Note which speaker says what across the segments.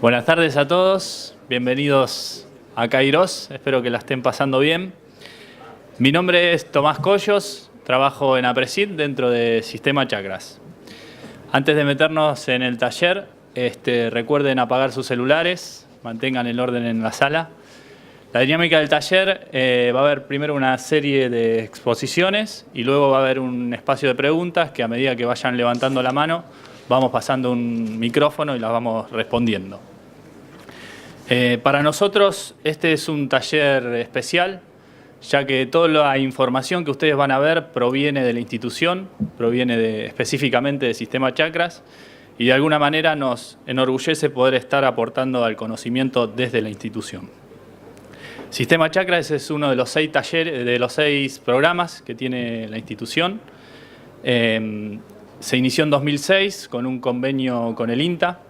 Speaker 1: Buenas tardes a todos, bienvenidos a Kairos, espero que la estén pasando bien. Mi nombre es Tomás Collos, trabajo en Apresid dentro de Sistema Chakras. Antes de meternos en el taller, recuerden apagar sus celulares, mantengan el orden en la sala. La dinámica del taller va a haber primero una serie de exposiciones y luego va a haber un espacio de preguntas que a medida que vayan levantando la mano vamos pasando un micrófono y las vamos respondiendo. Para nosotros este es un taller especial, ya que toda la información que ustedes van a ver proviene de la institución, proviene específicamente de Sistema Chakras, y de alguna manera nos enorgullece poder estar aportando al conocimiento desde la institución. Sistema Chakras es uno de los 6 talleres, de los 6 programas que tiene la institución. Se inició en 2006 con un convenio con el INTA,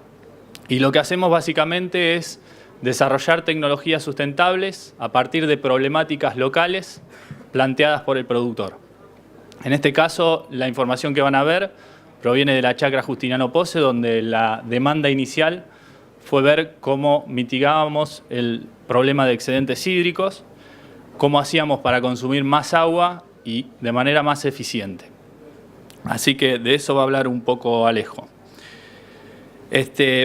Speaker 1: y lo que hacemos básicamente es desarrollar tecnologías sustentables a partir de problemáticas locales planteadas por el productor. En este caso, la información que van a ver proviene de la chacra Justiniano Posse, donde la demanda inicial fue ver cómo mitigábamos el problema de excedentes hídricos, cómo hacíamos para consumir más agua y de manera más eficiente. Así que de eso va a hablar un poco Alejo.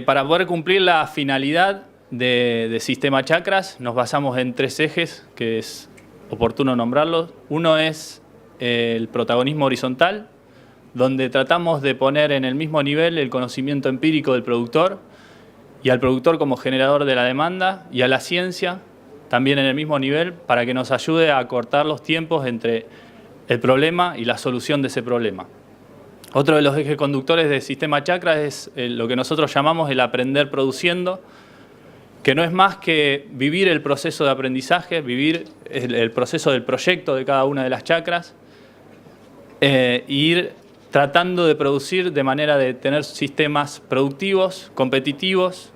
Speaker 1: Para poder cumplir la finalidad de Sistema Chakras nos basamos en 3 ejes, que es oportuno nombrarlos. Uno es el protagonismo horizontal, donde tratamos de poner en el mismo nivel el conocimiento empírico del productor y al productor como generador de la demanda, y a la ciencia también en el mismo nivel, para que nos ayude a acortar los tiempos entre el problema y la solución de ese problema. Otro de los ejes conductores de Sistema Chakras es lo que nosotros llamamos el aprender produciendo, que no es más que vivir el proceso de aprendizaje, vivir el proceso del proyecto de cada una de las chakras, e ir tratando de producir de manera de tener sistemas productivos, competitivos,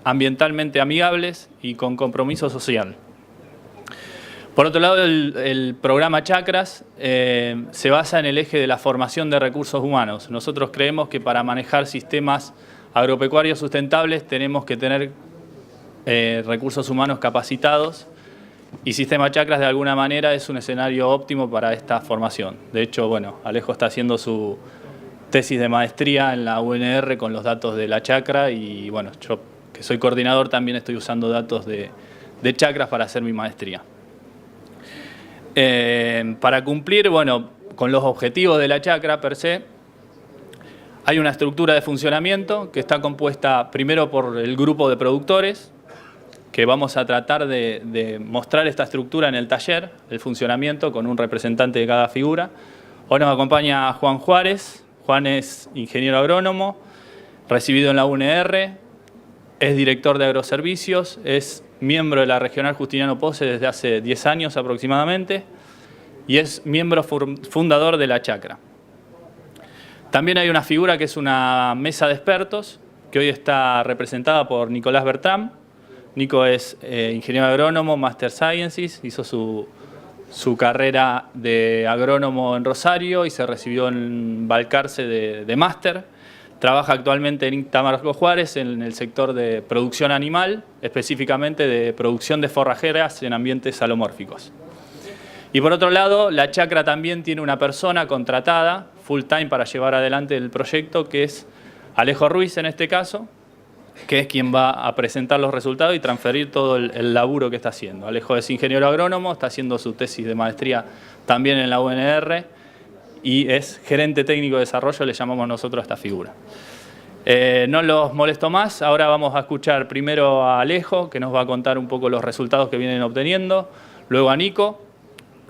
Speaker 1: ambientalmente amigables y con compromiso social. Por otro lado, el programa Chakras se basa en el eje de la formación de recursos humanos. Nosotros creemos que para manejar sistemas agropecuarios sustentables tenemos que tener recursos humanos capacitados, y Sistema Chakras de alguna manera es un escenario óptimo para esta formación. De hecho, bueno, Alejo está haciendo su tesis de maestría en la UNR con los datos de la chacra, y bueno, yo que soy coordinador también estoy usando datos de chakras para hacer mi maestría. Para cumplir, bueno, con los objetivos de la chacra per se, hay una estructura de funcionamiento que está compuesta primero por el grupo de productores, que vamos a tratar de mostrar esta estructura en el taller, el funcionamiento, con un representante de cada figura. Hoy nos acompaña Juan Juárez. Juan es ingeniero agrónomo, recibido en la UNR, es director de agroservicios, es miembro de la Regional Justiniano Posse desde hace 10 años aproximadamente, y es miembro fundador de la chacra. También hay una figura que es una mesa de expertos, que hoy está representada por Nicolás Bertram. Nico es ingeniero agrónomo, Master Sciences, hizo su carrera de agrónomo en Rosario y se recibió en Balcarce de máster. Trabaja actualmente en INTA Marcos Juárez en el sector de producción animal, específicamente de producción de forrajeras en ambientes alomórficos. Y por otro lado, la chacra también tiene una persona contratada full time para llevar adelante el proyecto, que es Alejo Ruiz en este caso, que es quien va a presentar los resultados y transferir todo el laburo que está haciendo. Alejo es ingeniero agrónomo, está haciendo su tesis de maestría también en la UNR y es gerente técnico de desarrollo, le llamamos nosotros a esta figura. No los molesto más, ahora vamos a escuchar primero a Alejo, que nos va a contar un poco los resultados que vienen obteniendo, luego a Nico,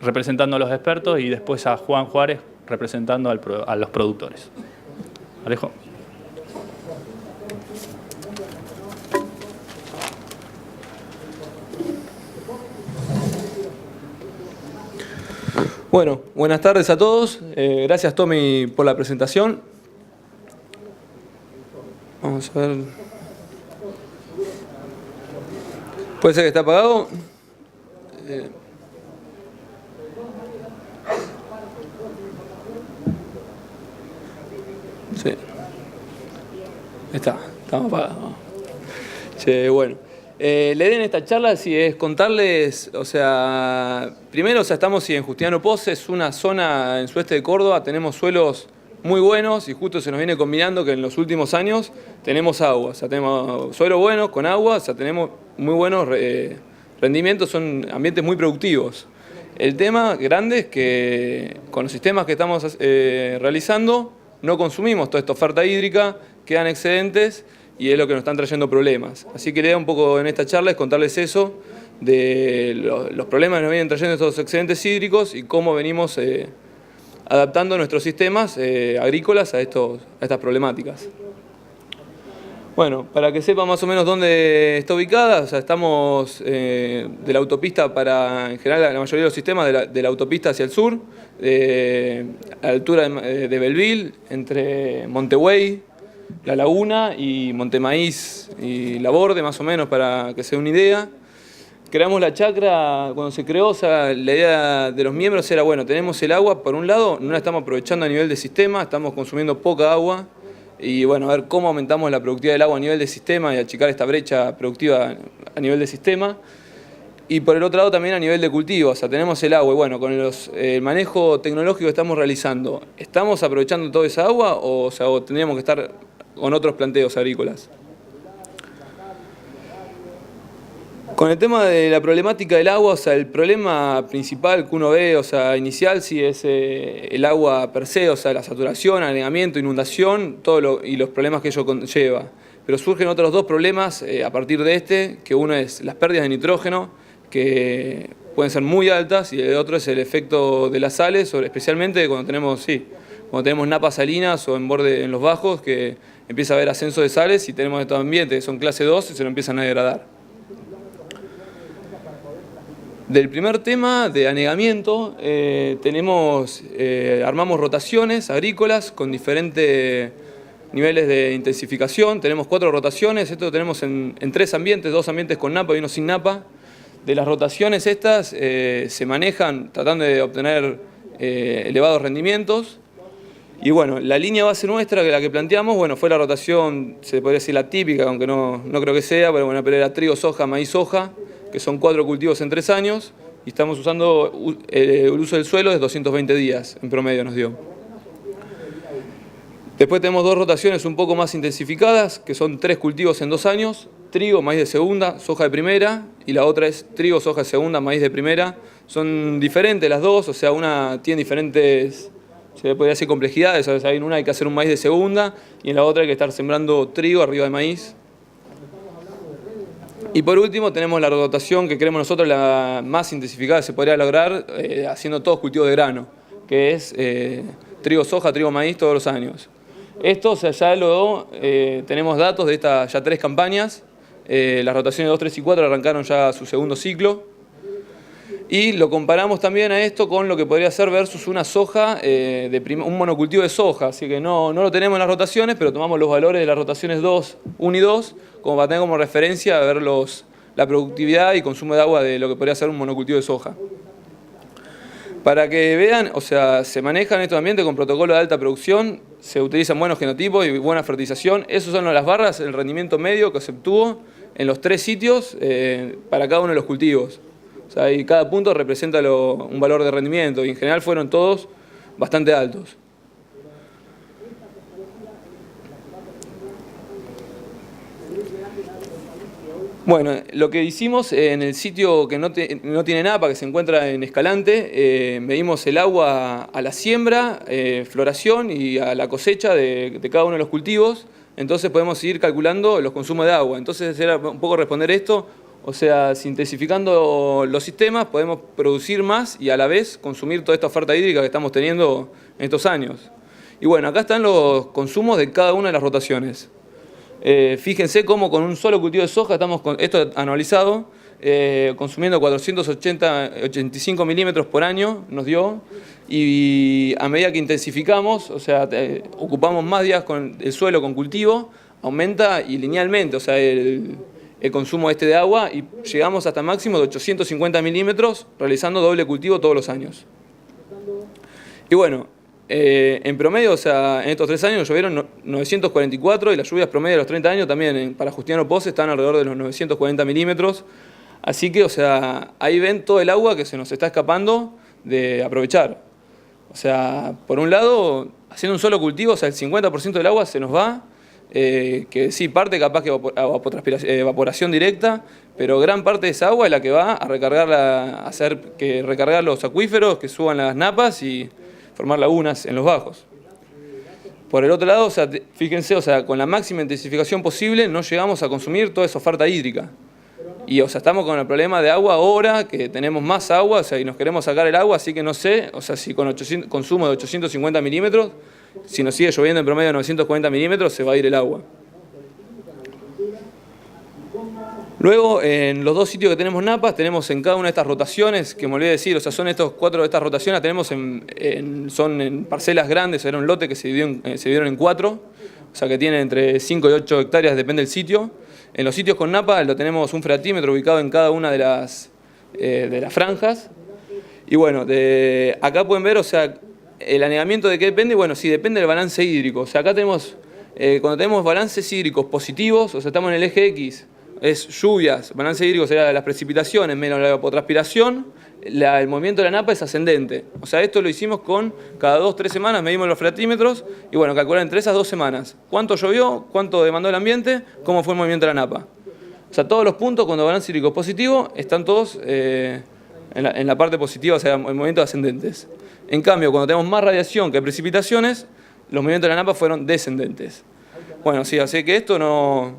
Speaker 1: representando a los expertos, y después a Juan Juárez, representando a los productores. Alejo.
Speaker 2: Bueno, buenas tardes a todos. Gracias, Tommy, por la presentación. Vamos a ver. ¿Puede ser que está apagado? Sí. Estamos apagados. Che, bueno. La idea en esta charla sí es contarles, o sea, primero, o sea, estamos en Justiniano Pozzi, es una zona en sudeste de Córdoba, tenemos suelos muy buenos y justo se nos viene combinando que en los últimos años tenemos agua, o sea, tenemos suelo bueno con agua, o sea, tenemos muy buenos rendimientos, son ambientes muy productivos. El tema grande es que con los sistemas que estamos realizando no consumimos toda esta oferta hídrica, quedan excedentes y es lo que nos están trayendo problemas. Así que la idea un poco en esta charla es contarles eso, de los problemas que nos vienen trayendo estos excedentes hídricos y cómo venimos adaptando nuestros sistemas agrícolas a estas problemáticas. Bueno, para que sepan más o menos dónde está ubicada, o sea, estamos de la autopista para, en general, la mayoría de los sistemas de la autopista hacia el sur, a la altura de Belville, entre Montevideo, La Laguna y Montemaíz y Laborde, más o menos, para que se dé una idea. Creamos la chacra cuando se creó, o sea, la idea de los miembros era, bueno, tenemos el agua, por un lado, no la estamos aprovechando a nivel de sistema, estamos consumiendo poca agua, y bueno, a ver cómo aumentamos la productividad del agua a nivel de sistema y achicar esta brecha productiva a nivel de sistema. Y por el otro lado también a nivel de cultivo, o sea, tenemos el agua y bueno, con el manejo tecnológico que estamos realizando, ¿estamos aprovechando toda esa agua o tendríamos que estar con otros planteos agrícolas? Con el tema de la problemática del agua, o sea, el problema principal que uno ve, o sea, inicial, sí es el agua per se, o sea, la saturación, anegamiento, inundación, y los problemas que ello conlleva. Pero surgen otros dos problemas a partir de que uno es las pérdidas de nitrógeno, que pueden ser muy altas, y el otro es el efecto de las sales, especialmente cuando tenemos napas salinas o en los bajos, que empieza a haber ascenso de sales y tenemos estos ambientes que son clase 2 y se lo empiezan a degradar. Del primer tema de anegamiento, armamos rotaciones agrícolas con diferentes niveles de intensificación. Tenemos 4 rotaciones, esto lo tenemos en 3 ambientes, 2 ambientes con napa y uno sin napa. De las rotaciones estas se manejan tratando de obtener elevados rendimientos. Y bueno, la línea base nuestra, la que planteamos, bueno, fue la rotación, se podría decir la típica, aunque no creo que sea, pero bueno, era trigo, soja, maíz, soja, que son 4 cultivos en 3 años, y estamos usando el uso del suelo de 220 días, en promedio nos dio. Después tenemos 2 rotaciones un poco más intensificadas, que son 3 cultivos en 2 años, trigo, maíz de segunda, soja de primera, y la otra es trigo, soja de segunda, maíz de primera. Son diferentes las dos, o sea, una tiene diferentes, se podría decir, complejidades. O sea, en una hay que hacer un maíz de segunda, y en la otra hay que estar sembrando trigo arriba de maíz. Y por último tenemos la rotación que creemos nosotros la más intensificada que se podría lograr haciendo todos cultivos de grano, que es trigo, soja, trigo, maíz todos los años. Esto, o sea, ya tenemos datos de estas ya 3 campañas. Las rotaciones 2, 3 y 4 arrancaron ya su segundo ciclo. Y lo comparamos también a esto con lo que podría ser versus una soja, un monocultivo de soja. Así que no lo tenemos en las rotaciones, pero tomamos los valores de las rotaciones 1 y 2, como para tener como referencia a ver la productividad y consumo de agua de lo que podría ser un monocultivo de soja. Para que vean, o sea, se manejan estos ambientes con protocolo de alta producción, se utilizan buenos genotipos y buena fertilización. Esas son las barras, el rendimiento medio que se obtuvo en los 3 sitios para cada uno de los cultivos. O sea, y cada punto representa un valor de rendimiento y en general fueron todos bastante altos. Bueno, lo que hicimos en el sitio que no tiene napa, que se encuentra en Escalante, medimos el agua a la siembra, floración y a la cosecha de cada uno de los cultivos. Entonces podemos ir calculando los consumos de agua. Entonces era un poco responder esto. O sea, intensificando los sistemas podemos producir más y a la vez consumir toda esta oferta hídrica que estamos teniendo en estos años. Y bueno, acá están los consumos de cada una de las rotaciones. Fíjense cómo con un solo cultivo de soja, esto anualizado, consumiendo 485 milímetros por año nos dio, y a medida que intensificamos, o sea, ocupamos más días con el suelo con cultivo, aumenta y linealmente, o sea, el consumo de agua, y llegamos hasta máximo de 850 milímetros realizando doble cultivo todos los años. Y bueno, En promedio, o sea, en estos 3 años llovieron 944 y las lluvias promedio de los 30 años también para Justiniano Pozzi están alrededor de los 940 milímetros. Así que, o sea, ahí ven todo el agua que se nos está escapando de aprovechar. O sea, por un lado, haciendo un solo cultivo, o sea, el 50% del agua se nos va, que sí, parte capaz que evaporación directa, pero gran parte de esa agua es la que va a recargar hacer que recargar los acuíferos, que suban las napas y formar lagunas en los bajos. Por el otro lado, o sea, fíjense, o sea, con la máxima intensificación posible no llegamos a consumir toda esa oferta hídrica. Y, o sea, estamos con el problema de agua ahora, que tenemos más agua, o sea, y nos queremos sacar el agua, así que no sé, o sea, si con consumo de 850 milímetros, si nos sigue lloviendo en promedio de 940 milímetros, se va a ir el agua. Luego, en los 2 sitios que tenemos napas, tenemos en cada una de estas rotaciones, que me olvidé decir, o sea, son estos 4 de estas rotaciones, las tenemos son en parcelas grandes, era un lote que se dividieron en 4, o sea, que tiene entre 5 y 8 hectáreas, depende del sitio. En los sitios con napa lo tenemos un freatímetro ubicado en cada una de las franjas. Y bueno, acá pueden ver, o sea, el anegamiento de qué depende. Bueno, sí, depende del balance hídrico. O sea, acá tenemos, cuando tenemos balances hídricos positivos, o sea, estamos en el eje X, es lluvias, balance hídrico sería las precipitaciones menos la evapotranspiración, el movimiento de la napa es ascendente. O sea, esto lo hicimos con cada 2-3 semanas, medimos los freatímetros y bueno, calcular entre esas 2 semanas cuánto llovió, cuánto demandó el ambiente, cómo fue el movimiento de la napa. O sea, todos los puntos cuando balance hídrico es positivo están todos en la parte positiva, o sea, en movimientos ascendentes. En cambio, cuando tenemos más radiación que precipitaciones, los movimientos de la napa fueron descendentes. Bueno, sí, así que esto no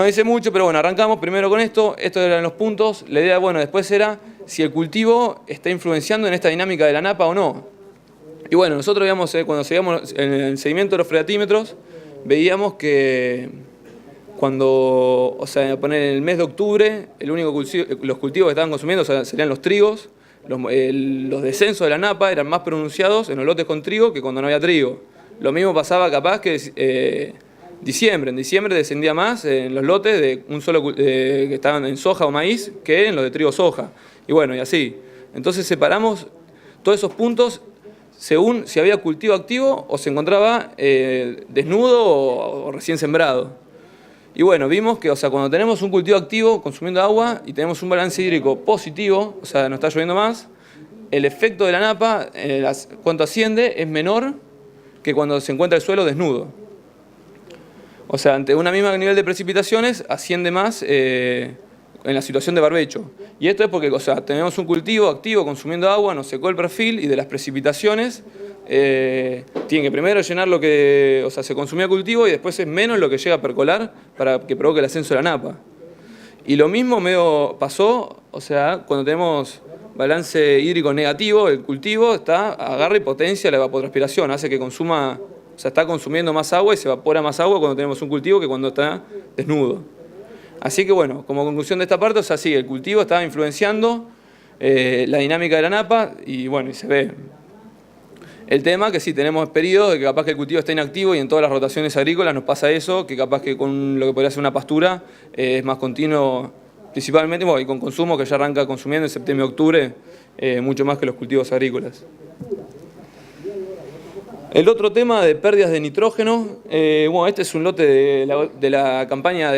Speaker 2: dice mucho, pero bueno, arrancamos primero con esto. Estos eran los puntos. La idea, bueno, después era si el cultivo está influenciando en esta dinámica de la napa o no. Y bueno, nosotros veíamos, cuando seguíamos en el seguimiento de los freatímetros, veíamos que cuando, o sea, poner en el mes de octubre, los cultivos que estaban consumiendo, o sea, serían los trigos, los descensos de la napa eran más pronunciados en los lotes con trigo que cuando no había trigo. Lo mismo pasaba capaz que en diciembre descendía más en los lotes de un solo que estaban en soja o maíz que en los de trigo soja. Y bueno, y así. Entonces separamos todos esos puntos según si había cultivo activo o se encontraba desnudo o recién sembrado. Y bueno, vimos que, o sea, cuando tenemos un cultivo activo consumiendo agua y tenemos un balance hídrico positivo, o sea, no está lloviendo más, el efecto de la napa, cuanto asciende, es menor que cuando se encuentra el suelo desnudo. O sea, ante un mismo nivel de precipitaciones, asciende más en la situación de barbecho. Y esto es porque, o sea, tenemos un cultivo activo consumiendo agua, nos secó el perfil y de las precipitaciones tiene que primero llenar lo que, o sea, se consumía cultivo y después es menos lo que llega a percolar para que provoque el ascenso de la napa. Y lo mismo medio pasó, o sea, cuando tenemos balance hídrico negativo, el cultivo agarra y potencia la evapotranspiración, hace que consuma. O sea, está consumiendo más agua y se evapora más agua cuando tenemos un cultivo que cuando está desnudo. Así que bueno, como conclusión de esta parte, o sea, sí, el cultivo está influenciando la dinámica de la napa y bueno, y se ve. El tema que sí, tenemos periodos de que capaz que el cultivo está inactivo y en todas las rotaciones agrícolas nos pasa eso, que capaz que con lo que podría ser una pastura es más continuo, principalmente, bueno, y con consumo que ya arranca consumiendo en septiembre-octubre, mucho más que los cultivos agrícolas. El otro tema de pérdidas de nitrógeno, bueno, este es un lote de la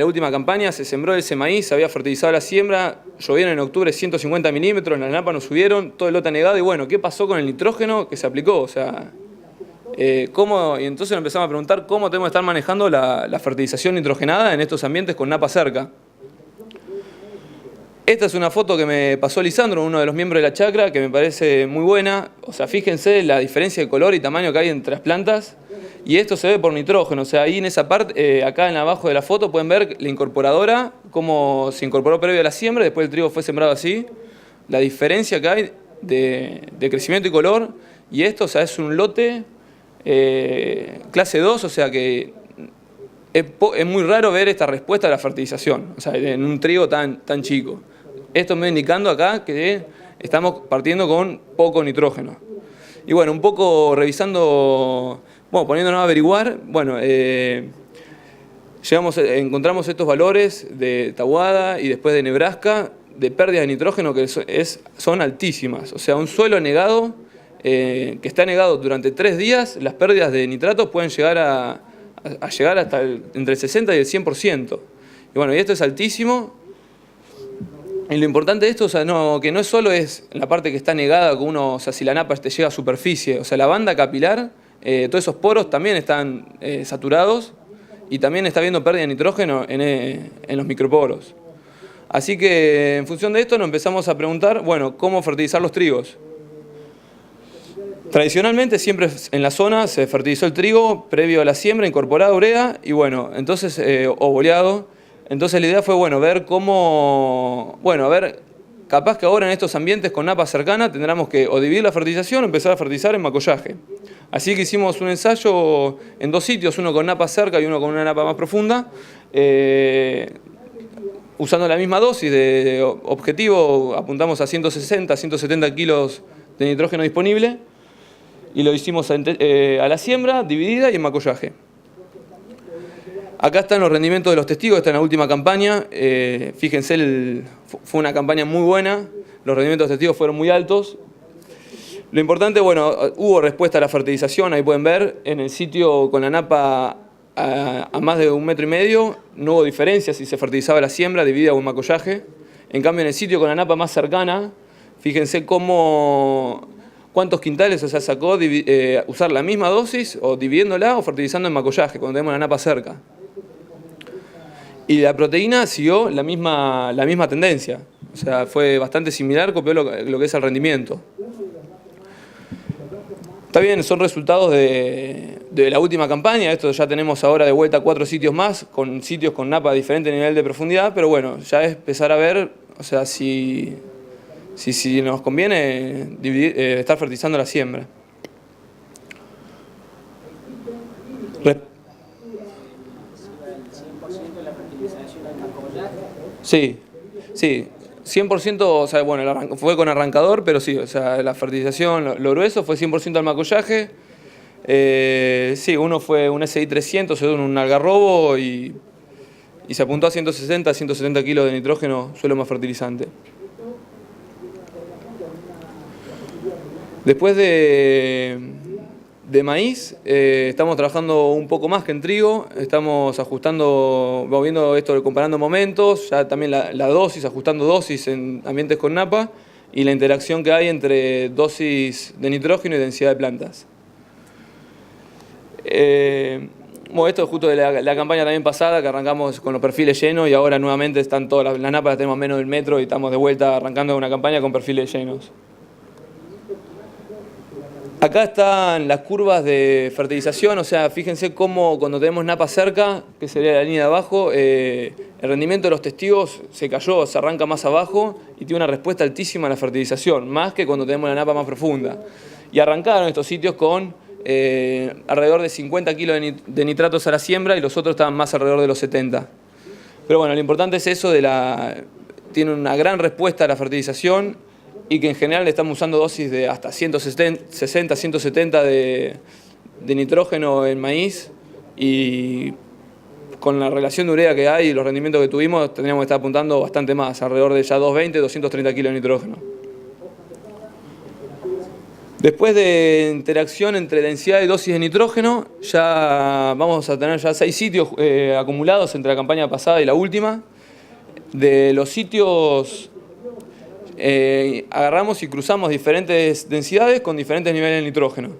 Speaker 2: última campaña, se sembró ese maíz, se había fertilizado la siembra, llovieron en octubre 150 milímetros, las napas nos subieron, todo el lote anegado y bueno, ¿qué pasó con el nitrógeno que se aplicó? O sea, y entonces nos empezamos a preguntar cómo tenemos que estar manejando la fertilización nitrogenada en estos ambientes con napa cerca. Esta es una foto que me pasó Lisandro, uno de los miembros de la chacra, que me parece muy buena. O sea, fíjense la diferencia de color y tamaño que hay entre las plantas. Y esto se ve por nitrógeno. O sea, ahí en esa parte, acá en abajo de la foto, pueden ver la incorporadora, cómo se incorporó previo a la siembra, después el trigo fue sembrado así. La diferencia que hay de crecimiento y color. Y esto, o sea, es un lote clase 2, o sea que es muy raro ver esta respuesta a la fertilización, o sea, en un trigo tan chico. Esto me va indicando acá que estamos partiendo con poco nitrógeno. Y bueno, un poco revisando, bueno, poniéndonos a averiguar, bueno, encontramos estos valores de Tahuada y después de Nebraska de pérdida de nitrógeno que son altísimas. O sea, un suelo anegado que está negado durante 3 días, las pérdidas de nitratos pueden llegar a llegar hasta entre el 60 y el 100%. Y bueno, y esto es altísimo. Y lo importante de esto, o sea, que no solo es la parte que está negada, que uno, o sea, si la napa te llega a superficie, o sea, la banda capilar, todos esos poros también están saturados y también está habiendo pérdida de nitrógeno en los microporos. Así que en función de esto nos empezamos a preguntar, bueno, ¿cómo fertilizar los trigos? Tradicionalmente siempre en la zona se fertilizó el trigo previo a la siembra, incorporada urea y bueno, entonces, o boleado. Entonces la idea fue, bueno, ver cómo, bueno, a ver, capaz que ahora en estos ambientes con napa cercana tendremos que o dividir la fertilización o empezar a fertilizar en macollaje. Así que hicimos un ensayo en 2 sitios, uno con napa cerca y uno con una napa más profunda, usando la misma dosis de objetivo, apuntamos a 160, 170 kilos de nitrógeno disponible y lo hicimos a la siembra, dividida y en macollaje. Acá están los rendimientos de los testigos, esta es la última campaña. Fíjense, fue una campaña muy buena, los rendimientos de los testigos fueron muy altos. Lo importante, bueno, hubo respuesta a la fertilización, ahí pueden ver, en el sitio con la napa a más de 1,5 metros, no hubo diferencia si se fertilizaba la siembra, dividida o en macollaje. En cambio, en el sitio con la napa más cercana, fíjense cuántos quintales, o sea, sacó usar la misma dosis, o dividiéndola, o fertilizando en macollaje, cuando tenemos la napa cerca. Y la proteína siguió la misma tendencia, o sea, fue bastante similar, copió lo que es el rendimiento. Está bien, son resultados de la última campaña, esto ya tenemos ahora de vuelta 4 sitios más, con sitios con napa de diferente nivel de profundidad, pero bueno, ya es empezar a ver, o sea, si nos conviene estar fertilizando la siembra. Sí, 100%, o sea, bueno, fue con arrancador, pero sí, o sea, la fertilización, lo grueso fue 100% al macollaje. Sí, uno fue un SI 300, un algarrobo y se apuntó a 160, 170 kilos de nitrógeno, suelo más fertilizante. Después de maíz, estamos trabajando un poco más que en trigo, estamos ajustando, vamos viendo esto, comparando momentos, ya también la dosis, ajustando dosis en ambientes con napa y la interacción que hay entre dosis de nitrógeno y densidad de plantas. Bueno, esto es justo de la campaña también pasada, que arrancamos con los perfiles llenos y ahora nuevamente están todas las napas, las tenemos menos del metro y estamos de vuelta arrancando una campaña con perfiles llenos. Acá están las curvas de fertilización, o sea, fíjense cómo cuando tenemos napa cerca, que sería la línea de abajo, el rendimiento de los testigos se cayó, se arranca más abajo y tiene una respuesta altísima a la fertilización, más que cuando tenemos la napa más profunda. Y arrancaron estos sitios con alrededor de 50 kilos de nitratos a la siembra y los otros estaban más alrededor de los 70. Pero bueno, lo importante es eso tiene una gran respuesta a la fertilización y que en general estamos usando dosis de hasta 160, 170 de nitrógeno en maíz y con la relación de urea que hay y los rendimientos que tuvimos tendríamos que estar apuntando bastante más, alrededor de ya 220, 230 kilos de nitrógeno. Después de interacción entre densidad y dosis de nitrógeno, ya vamos a tener ya 6 sitios acumulados entre la campaña pasada y la última. De los sitios agarramos y cruzamos diferentes densidades con diferentes niveles de nitrógeno.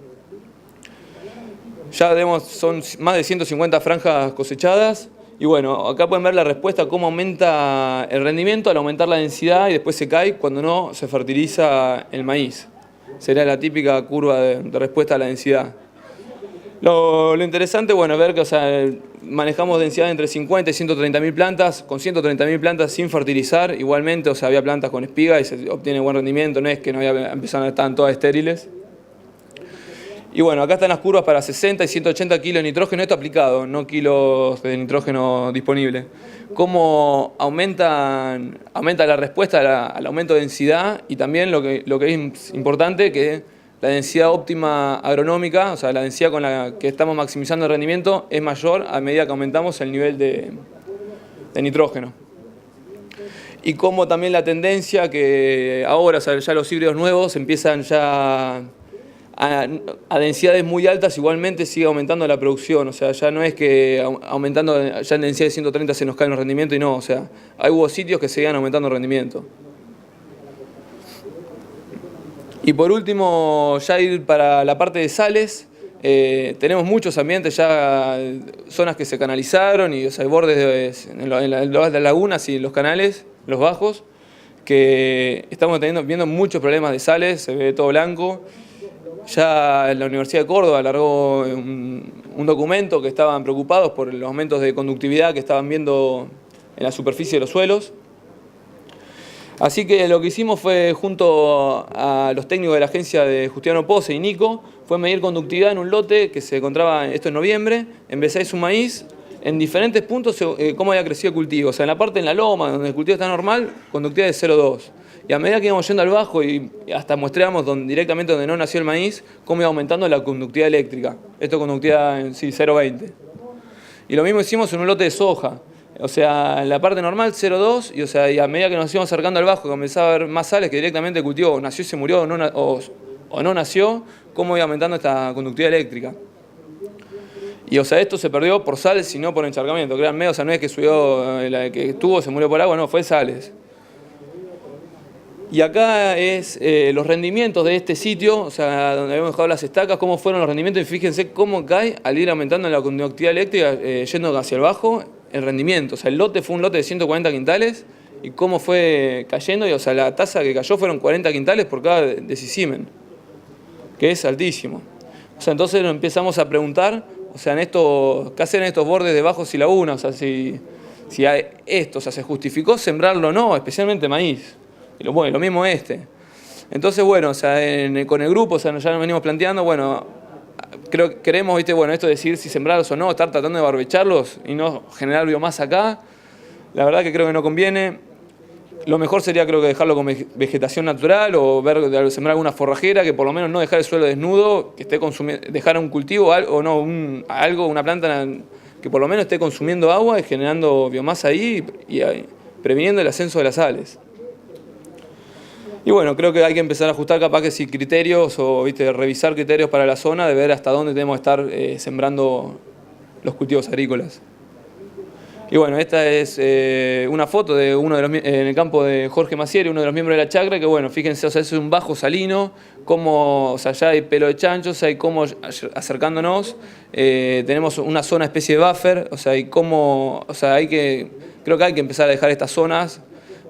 Speaker 2: Ya son más de 150 franjas cosechadas y bueno, acá pueden ver la respuesta, cómo aumenta el rendimiento al aumentar la densidad y después se cae cuando no se fertiliza el maíz. Sería la típica curva de respuesta a la densidad. Lo interesante, bueno, ver que, o sea, manejamos densidad entre 50 y 130.000 plantas, con 130.000 plantas sin fertilizar, igualmente, o sea, había plantas con espiga y se obtiene buen rendimiento, no es que estaban todas estériles. Y bueno, acá están las curvas para 60 y 180 kilos de nitrógeno, esto aplicado, no kilos de nitrógeno disponible. Cómo aumenta la respuesta al aumento de densidad y también lo que es importante, que la densidad óptima agronómica, o sea, la densidad con la que estamos maximizando el rendimiento, es mayor a medida que aumentamos el nivel de nitrógeno. Y como también la tendencia que ahora, o sea, ya los híbridos nuevos empiezan ya a densidades muy altas igualmente sigue aumentando la producción. O sea, ya no es que aumentando ya en densidad de 130 se nos caen los rendimientos y no. O sea, hubo sitios que seguían aumentando el rendimiento. Y por último, ya ir para la parte de sales. Tenemos muchos ambientes ya, zonas que se canalizaron y, o sea, hay bordes en las lagunas y en los canales, los bajos, que estamos viendo muchos problemas de sales, se ve todo blanco. Ya la Universidad de Córdoba alargó un documento que estaban preocupados por los aumentos de conductividad que estaban viendo en la superficie de los suelos. Así que lo que hicimos fue, junto a los técnicos de la agencia de Justiniano Pozzi y Nico, fue medir conductividad en un lote que se encontraba, esto en noviembre, en Besáiz Maíz, en diferentes puntos cómo había crecido el cultivo. O sea, en la parte en la loma, donde el cultivo está normal, conductividad de 0,2. Y a medida que íbamos yendo al bajo y hasta muestreamos directamente donde no nació el maíz, cómo iba aumentando la conductividad eléctrica. Esto conductividad en sí, 0,20. Y lo mismo hicimos en un lote de soja. O sea, en la parte normal 0,2 y, o sea, y a medida que nos íbamos acercando al bajo comenzaba a haber más sales que directamente el cultivo nació y se murió o no nació, cómo iba aumentando esta conductividad eléctrica. Y, o sea, esto se perdió por sales y no por encharcamiento. Créanme, o sea, no es que subió, que estuvo, se murió por agua, no, fue sales. Y acá es los rendimientos de este sitio, o sea, donde habíamos dejado las estacas, cómo fueron los rendimientos y fíjense cómo cae al ir aumentando la conductividad eléctrica, yendo hacia el bajo, el rendimiento. O sea, el lote fue un lote de 140 quintales y cómo fue cayendo, y, o sea, la tasa que cayó fueron 40 quintales por cada decisimen, que es altísimo. O sea, entonces nos empezamos a preguntar, o sea, ¿qué hacer en estos bordes de bajos y lagunas? O sea, si hay esto, o sea, ¿se justificó sembrarlo o no? Especialmente maíz. Y lo mismo este. Entonces, bueno, o sea, con el grupo, o sea, ya nos venimos planteando, bueno, queremos, ¿viste? Bueno, esto de decidir si sembrarlos o no, estar tratando de barbecharlos y no generar biomasa acá. La verdad que creo que no conviene. Lo mejor sería, creo que dejarlo con vegetación natural o sembrar alguna forrajera, que por lo menos no dejar el suelo desnudo, que esté dejar un cultivo o no, una planta que por lo menos esté consumiendo agua y generando biomasa ahí y previniendo el ascenso de las sales. Y bueno, creo que hay que empezar a ajustar capaz que sí criterios o, ¿viste?, revisar criterios para la zona, de ver hasta dónde tenemos que estar sembrando los cultivos agrícolas. Y bueno, esta es una foto de en el campo de Jorge Macieri, uno de los miembros de la chacra, que bueno, fíjense, o sea, es un bajo salino, como, o sea, ya hay pelo de chanchos, hay como acercándonos, tenemos una zona especie de buffer, o sea, creo que hay que empezar a dejar estas zonas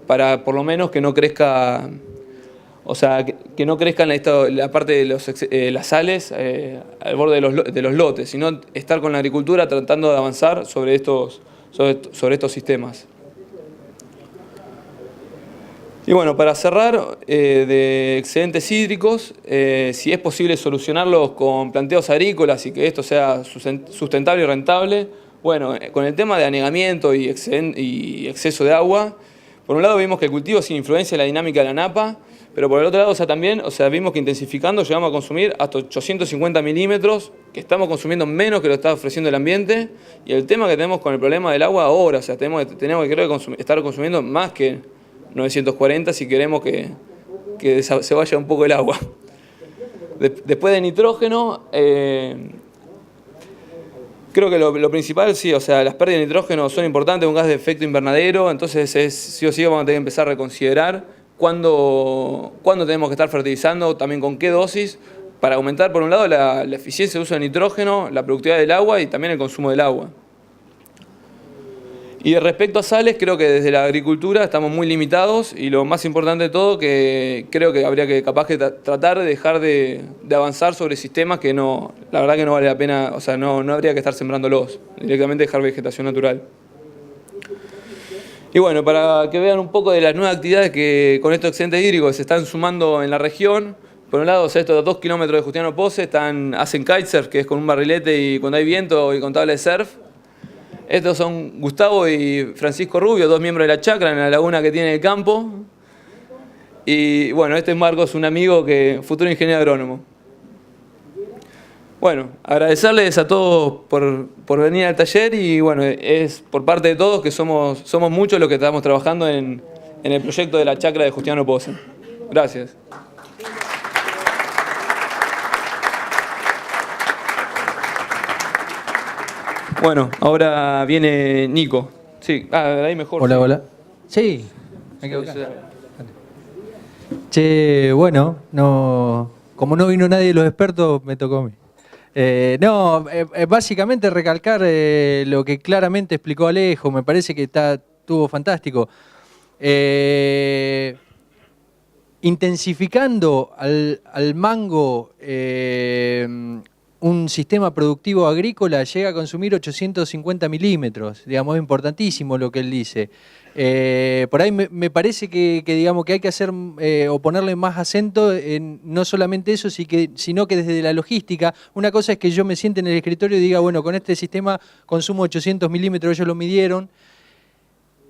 Speaker 2: para por lo menos que no crezca. O sea, que no crezcan la parte de las sales al borde de los lotes, sino estar con la agricultura tratando de avanzar sobre estos sistemas. Y bueno, para cerrar, de excedentes hídricos, si es posible solucionarlos con planteos agrícolas y que esto sea sustentable y rentable, bueno, con el tema de anegamiento y exceso de agua, por un lado vimos que el cultivo sin influencia en la dinámica de la napa, pero por el otro lado, o sea, también, o sea, vimos que intensificando llegamos a consumir hasta 850 milímetros, que estamos consumiendo menos que lo está ofreciendo el ambiente, y el tema que tenemos con el problema del agua ahora, o sea, tenemos que estar consumiendo más que 940 si queremos que se vaya un poco el agua. Después de nitrógeno, creo que lo principal, sí, o sea, las pérdidas de nitrógeno son importantes, un gas de efecto invernadero, entonces sí o sí vamos a tener que empezar a reconsiderar cuándo tenemos que estar fertilizando, también con qué dosis, para aumentar por un lado la eficiencia de uso de nitrógeno, la productividad del agua y también el consumo del agua. Y respecto a sales, creo que desde la agricultura estamos muy limitados y lo más importante de todo, que creo que habría que capaz que tratar de dejar de avanzar sobre sistemas que no, la verdad que no vale la pena, o sea, no habría que estar sembrándolos, directamente dejar vegetación natural. Y bueno, para que vean un poco de las nuevas actividades que con estos excedentes hídricos se están sumando en la región, por un lado, o sea, estos 2 kilómetros de Justiniano Pozzi hacen kitesurf, que es con un barrilete y cuando hay viento y con tabla de surf. Estos son Gustavo y Francisco Rubio, 2 miembros de la chacra en la laguna que tiene el campo. Y bueno, este es Marcos, un amigo futuro ingeniero agrónomo. Bueno, agradecerles a todos por venir al taller y bueno, es por parte de todos que somos muchos los que estamos trabajando en el proyecto de la chacra de Justiniano Pozzi. Gracias. Bueno, ahora viene Nico. Sí, de ahí mejor.
Speaker 3: Hola,
Speaker 2: sí.
Speaker 3: hola. Sí, me quedo acá. Che, bueno, como no vino nadie de los expertos, me tocó a mí. Básicamente recalcar lo que claramente explicó Alejo, me parece que estuvo fantástico. Intensificando al mango un sistema productivo agrícola llega a consumir 850 milímetros, digamos, es importantísimo lo que él dice. Por ahí me parece digamos, que hay que hacer o ponerle más acento en no solamente eso, sino que desde la logística. Una cosa es que yo me siente en el escritorio y diga, bueno, con este sistema consumo 800 milímetros, ellos lo midieron,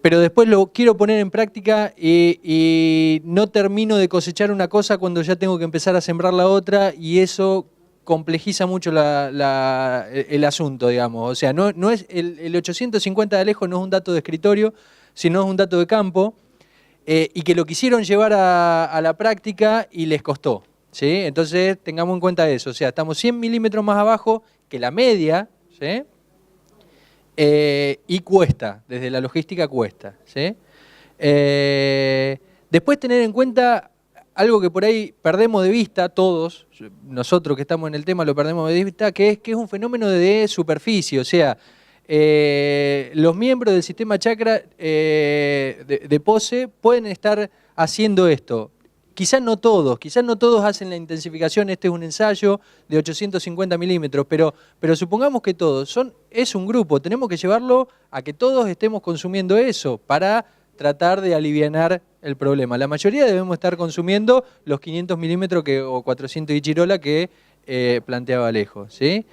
Speaker 3: pero después lo quiero poner en práctica y no termino de cosechar una cosa cuando ya tengo que empezar a sembrar la otra, y eso complejiza mucho el asunto, digamos. O sea, no es el 850 de Alejo no es un dato de escritorio, sino es un dato de campo, y que lo quisieron llevar a la práctica y les costó, ¿sí? Entonces tengamos en cuenta eso. O sea, estamos 100 milímetros más abajo que la media, ¿sí? Y cuesta, desde la logística cuesta, ¿sí? Después tener en cuenta algo que por ahí perdemos de vista todos, nosotros que estamos en el tema lo perdemos de vista, que es un fenómeno de superficie. O sea, los miembros del sistema chakra de POSE pueden estar haciendo esto. Quizás no todos hacen la intensificación. Este es un ensayo de 850 milímetros, pero supongamos que todos. Es un grupo, tenemos que llevarlo a que todos estemos consumiendo eso para tratar de alivianar el problema. La mayoría debemos estar consumiendo los 500 milímetros o 400 Ichirola que planteaba Alejo, ¿sí?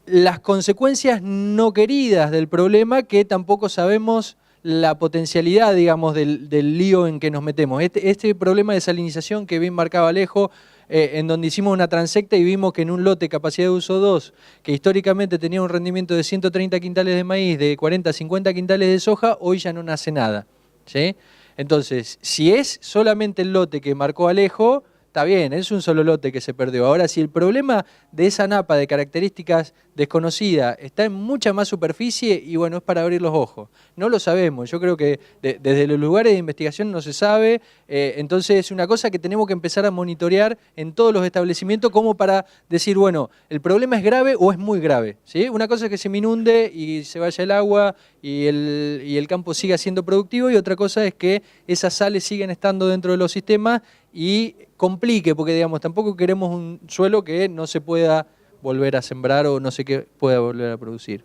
Speaker 3: Las consecuencias no queridas del problema, que tampoco sabemos la potencialidad, digamos, del lío en que nos metemos. Este problema de salinización que bien marcaba Alejo, en donde hicimos una transecta y vimos que en un lote capacidad de uso 2, que históricamente tenía un rendimiento de 130 quintales de maíz, de 40 a 50 quintales de soja, hoy ya no nace nada, ¿sí? Entonces, si es solamente el lote que marcó Alejo, está bien, es un solo lote que se perdió. Ahora, si el problema de esa napa de características desconocidas está en mucha más superficie, y bueno, es para abrir los ojos. No lo sabemos, yo creo que desde los lugares de investigación no se sabe, entonces es una cosa que tenemos que empezar a monitorear en todos los establecimientos, como para decir, bueno, ¿el problema es grave o es muy grave? ¿Sí? Una cosa es que se me inunde y se vaya el agua y el campo siga siendo productivo, y otra cosa es que esas sales siguen estando dentro de los sistemas y complique, porque digamos, tampoco queremos un suelo que no se pueda volver a sembrar o no se pueda volver a producir.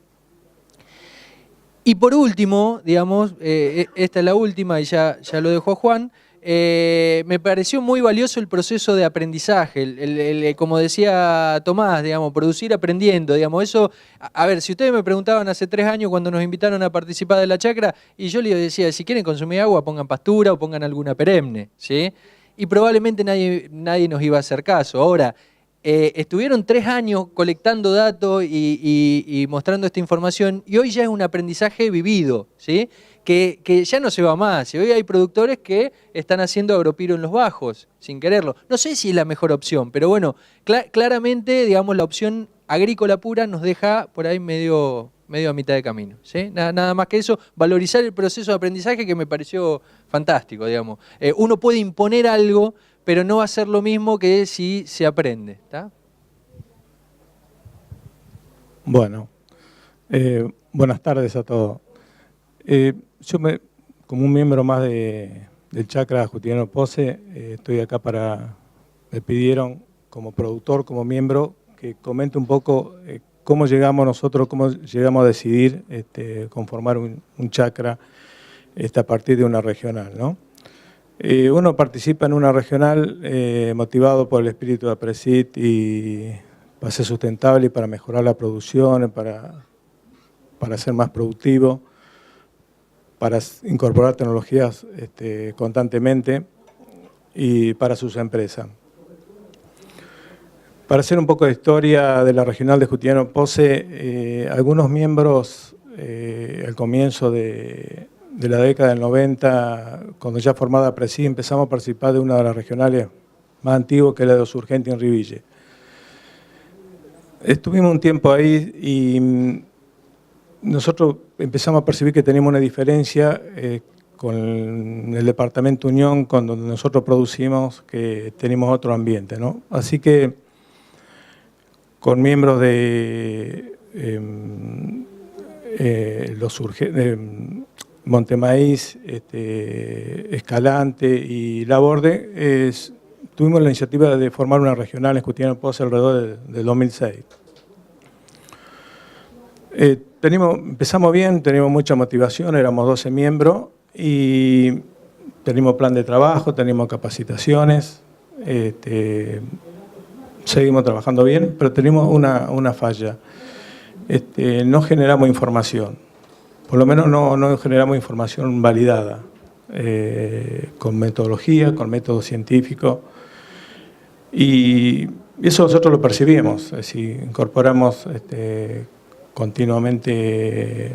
Speaker 3: Y por último, digamos, esta es la última y ya lo dejó Juan, me pareció muy valioso el proceso de aprendizaje, como decía Tomás, digamos, producir aprendiendo, digamos, eso, a ver, si ustedes me preguntaban hace 3 años cuando nos invitaron a participar de la chacra, y yo les decía, si quieren consumir agua, pongan pastura o pongan alguna perenne, ¿sí? Y probablemente nadie nos iba a hacer caso. Ahora, estuvieron 3 años colectando datos y mostrando esta información, y hoy ya es un aprendizaje vivido, ¿sí? Que ya no se va más. Y hoy hay productores que están haciendo agropiro en los bajos, sin quererlo. No sé si es la mejor opción, pero bueno, claramente, digamos, la opción agrícola pura nos deja por ahí medio a mitad de camino, ¿sí? Nada más que eso, valorizar el proceso de aprendizaje, que me pareció fantástico, digamos. Uno puede imponer algo, pero no va a ser lo mismo que si se aprende, ¿está?
Speaker 4: Bueno, buenas tardes a todos. Yo, como un miembro más del Chakra Justiniano Posse, estoy acá me pidieron como productor, como miembro, que comente un poco cómo llegamos a decidir conformar un chakra a partir de una regional, ¿no? Uno participa en una regional motivado por el espíritu de APRESID y para ser sustentable y para mejorar la producción, para ser más productivo, para incorporar tecnologías constantemente y para sus empresas. Para hacer un poco de historia de la regional de Justiniano Posse, algunos miembros al comienzo de la década del 90, cuando ya formada APRESID, empezamos a participar de una de las regionales más antiguas, que es la de Osurgente en Riville. estuvimos un tiempo ahí y nosotros empezamos a percibir que teníamos una diferencia con el departamento Unión, con donde nosotros producimos, que tenemos otro ambiente, ¿no? Así que con miembros de Montemaíz, Escalante y Laborde, tuvimos la iniciativa de formar una regional en Justiniano Pozzi alrededor del 2006. Empezamos bien, teníamos mucha motivación, éramos 12 miembros y teníamos plan de trabajo, teníamos capacitaciones, seguimos trabajando bien, pero tenemos una falla. No generamos información, por lo menos no generamos información validada, con metodología, con método científico, y eso nosotros lo percibimos, es decir, incorporamos continuamente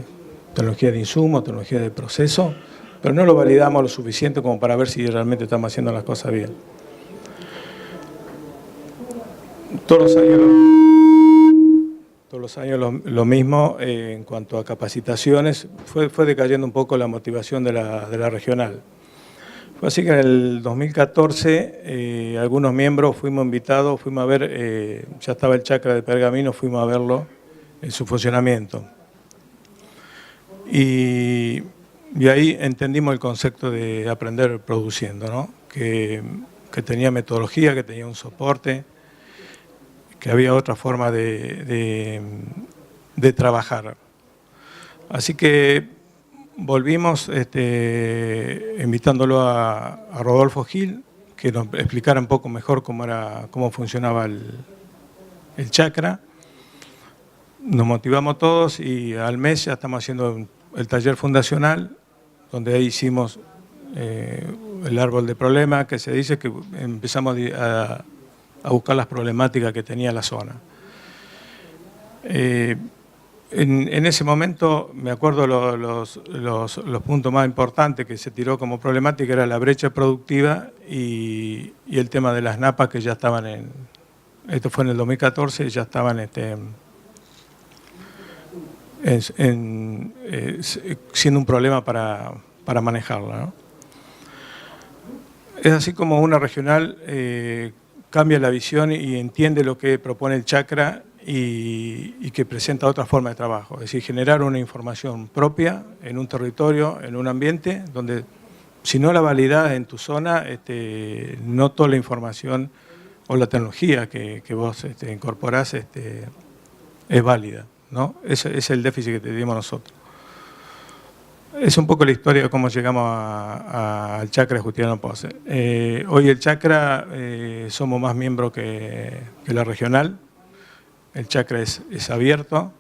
Speaker 4: tecnología de insumo, tecnología de proceso, pero no lo validamos lo suficiente como para ver si realmente estamos haciendo las cosas bien. Todos los años lo mismo en cuanto a capacitaciones, fue decayendo un poco la motivación de la regional. Fue así que en el 2014 algunos miembros fuimos invitados, fuimos a ver, ya estaba el chakra de Pergamino, fuimos a verlo en su funcionamiento. Y ahí entendimos el concepto de aprender produciendo, ¿no? Que tenía metodología, que tenía un soporte, que había otra forma de trabajar. Así que volvimos invitándolo a Rodolfo Gil, que nos explicara un poco mejor cómo funcionaba el chakra. Nos motivamos todos y al mes ya estamos haciendo el taller fundacional, donde ahí hicimos el árbol de problemas, que se dice que empezamos a buscar las problemáticas que tenía la zona. En ese momento me acuerdo los puntos más importantes que se tiró como problemática era la brecha productiva y el tema de las napas que ya estaban esto fue en el 2014, ya estaban siendo un problema para manejarla, ¿no? Es así como una regional cambia la visión y entiende lo que propone el chakra y que presenta otra forma de trabajo. Es decir, generar una información propia en un territorio, en un ambiente, donde si no la validás en tu zona, no toda la información o la tecnología que vos incorporás es válida, ¿no? Ese es el déficit que tenemos nosotros. Es un poco la historia de cómo llegamos al chakra de Justiniano Pozzi. Hoy el chakra somos más miembros que la regional. El chakra es abierto.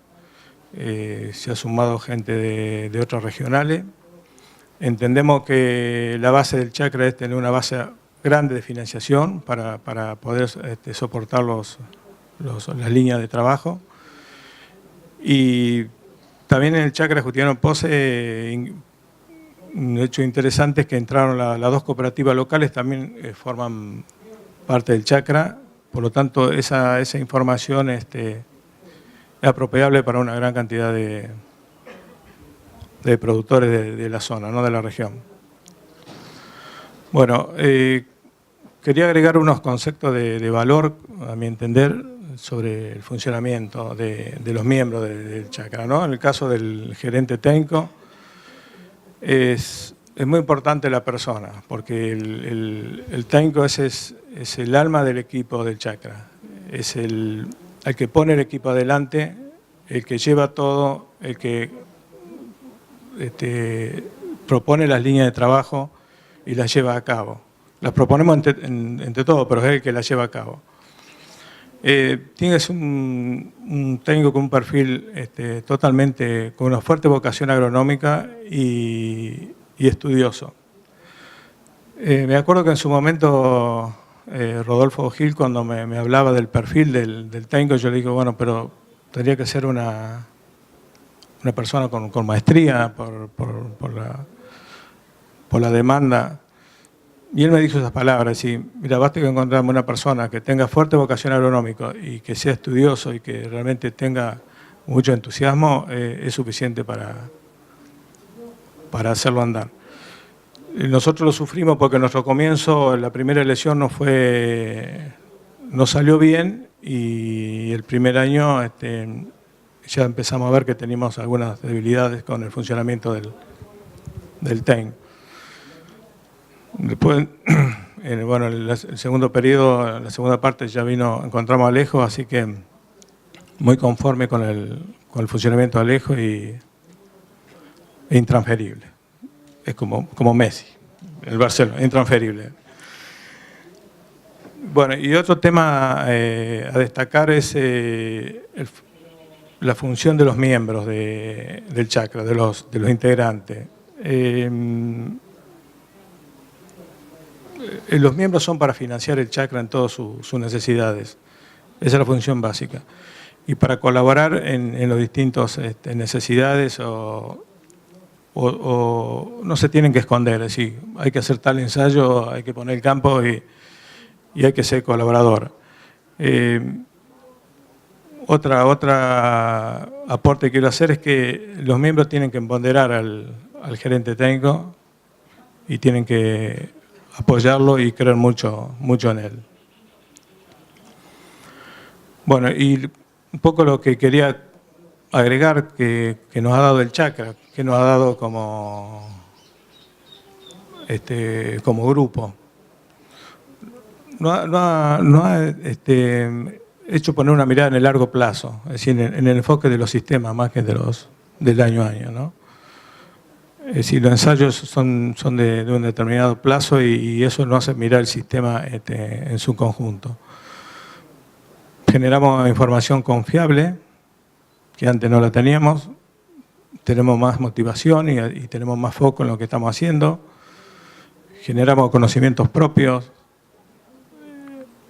Speaker 4: Se ha sumado gente de otras regionales. Entendemos que la base del chakra es tener una base grande de financiación para poder soportar las líneas de trabajo. Y también en el chakra Justiniano Pozzi, un hecho interesante es que entraron las dos cooperativas locales, también forman parte del chakra, por lo tanto esa información es apropiable para una gran cantidad de productores de la zona, ¿no? De la región. Bueno, quería agregar unos conceptos de valor, a mi entender, sobre el funcionamiento de los miembros del chakra, ¿no? En el caso del gerente técnico, es muy importante la persona, porque el técnico es el alma del equipo del chakra, es el que pone el equipo adelante, el que lleva todo, el que propone las líneas de trabajo y las lleva a cabo. Las proponemos entre todos, pero es el que las lleva a cabo. Tiene que ser un técnico con un perfil totalmente, con una fuerte vocación agronómica y estudioso. Me acuerdo que en su momento Rodolfo Gil, cuando me hablaba del perfil del técnico, yo le digo, bueno, pero tendría que ser una persona con maestría por la demanda. Y él me dijo esas palabras, y mira, basta que encontrarme una persona que tenga fuerte vocación agronómica y que sea estudioso y que realmente tenga mucho entusiasmo, es suficiente para hacerlo andar. Nosotros lo sufrimos porque nuestro comienzo, la primera elección no salió bien, y el primer año ya empezamos a ver que teníamos algunas debilidades con el funcionamiento del TEN. Después, bueno, el segundo periodo, la segunda parte ya encontramos a Alejo, así que muy conforme con el funcionamiento de Alejo e intransferible. Es como Messi, el Barcelona, intransferible. Bueno, y otro tema a destacar es la función de los miembros del chakra, de los integrantes. Los miembros son para financiar el chakra en todas sus necesidades. Esa es la función básica. Y para colaborar en los distintos necesidades o no se tienen que esconder. Es decir, hay que hacer tal ensayo, hay que poner el campo y hay que ser colaborador. Otra aporte que quiero hacer es que los miembros tienen que empoderar al gerente técnico y tienen que apoyarlo y creer mucho en él. Bueno, y un poco lo que quería agregar que nos ha dado el chakra, que nos ha dado como grupo. No ha hecho poner una mirada en el largo plazo, es decir, en el enfoque de los sistemas más que del año a año, ¿no? Es decir, los ensayos son de un determinado plazo y eso nos hace mirar el sistema en su conjunto. Generamos información confiable, que antes no la teníamos, tenemos más motivación y tenemos más foco en lo que estamos haciendo, generamos conocimientos propios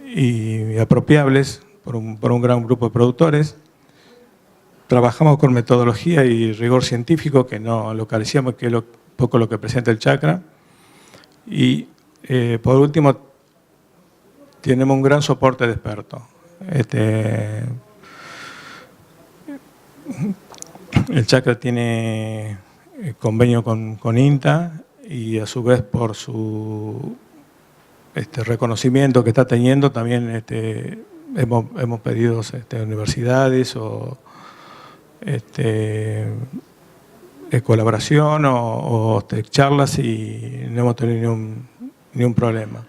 Speaker 4: y apropiables por un gran grupo de productores. Trabajamos con metodología y rigor científico, que no lo carecíamos, que es poco lo que presenta el chakra. Y por último, tenemos un gran soporte de expertos. El chakra tiene convenio con INTA y a su vez por su reconocimiento que está teniendo también hemos pedido universidades o colaboración o charlas y no hemos tenido ni un problema.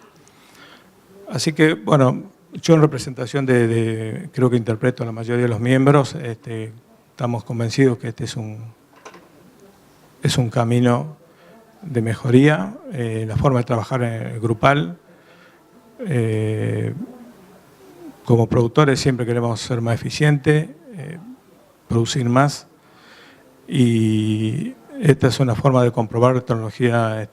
Speaker 4: Así que, bueno, yo en representación creo que interpreto a la mayoría de los miembros, estamos convencidos que este es un camino de mejoría, la forma de trabajar en el grupal. Como productores siempre queremos ser más eficientes, producir más, y esta es una forma de comprobar la tecnología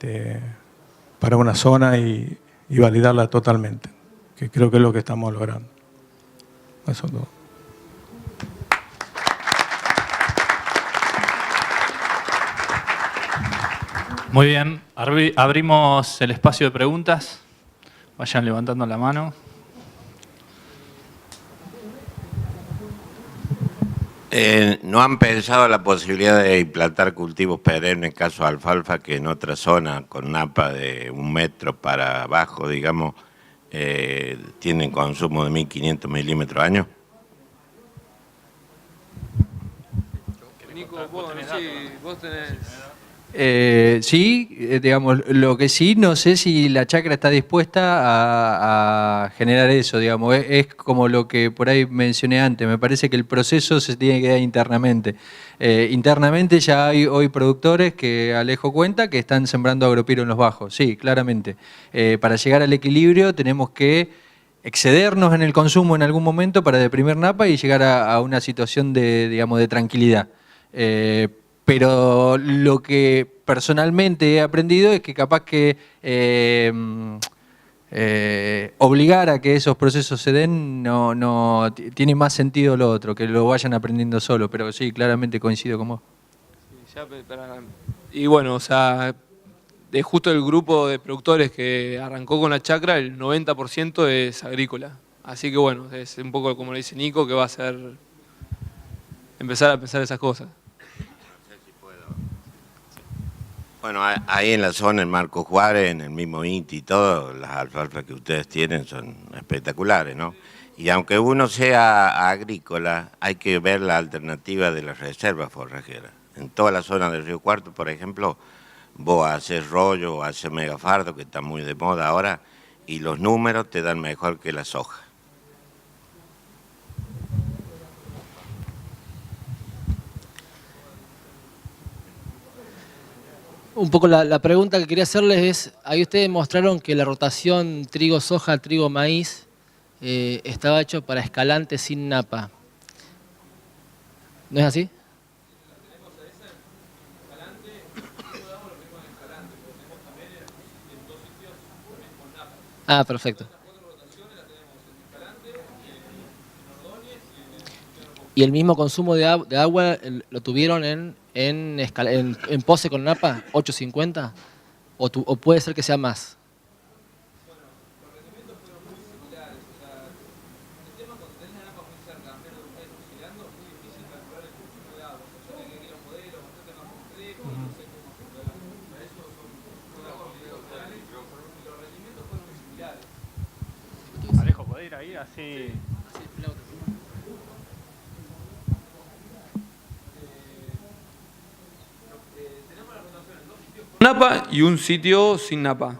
Speaker 4: para una zona y validarla totalmente, que creo que es lo que estamos logrando. Eso es todo.
Speaker 1: Muy bien, abrimos el espacio de preguntas. Vayan levantando la mano.
Speaker 5: ¿No han pensado la posibilidad de implantar cultivos perennes, caso de alfalfa, que en otra zona con napa de 1 metro para abajo, digamos, tienen consumo de 1.500 milímetros al año?
Speaker 2: Nico, vos tenés...
Speaker 3: Sí, digamos, lo que sí, no sé si la chacra está dispuesta a generar eso, digamos, es como lo que por ahí mencioné antes, me parece que el proceso se tiene que dar internamente. Internamente ya hay hoy productores que Alejo cuenta que están sembrando agropiro en los bajos, sí, claramente. Para llegar al equilibrio tenemos que excedernos en el consumo en algún momento para deprimir napa y llegar a una situación de tranquilidad. Pero lo que personalmente he aprendido es que capaz que obligar a que esos procesos se den no tiene más sentido lo otro, que lo vayan aprendiendo solo, pero sí, claramente coincido con vos.
Speaker 2: Y bueno, o sea, de justo el grupo de productores que arrancó con la chacra, el 90% es agrícola. Así que bueno, es un poco como le dice Nico, que va a ser empezar a pensar esas cosas.
Speaker 5: Bueno, ahí en la zona, en Marco Juárez, en el mismo INTI y todo, las alfalfas que ustedes tienen son espectaculares, ¿no? Y aunque uno sea agrícola, hay que ver la alternativa de las reservas forrajeras. En toda la zona del Río Cuarto, por ejemplo, vos haces rollo o haces megafardo, que está muy de moda ahora, y los números te dan mejor que la soja.
Speaker 6: Un poco la pregunta que quería hacerles es, ahí ustedes mostraron que la rotación trigo-soja, trigo-maíz estaba hecho para escalante sin napa. ¿No es así? Ah, perfecto. ¿Y el mismo consumo de agua lo tuvieron en Poce con napa, 850? ¿O puede ser que sea más?
Speaker 1: Alejo, ¿podés ir ahí? Así...
Speaker 2: Napa y un sitio sin napa.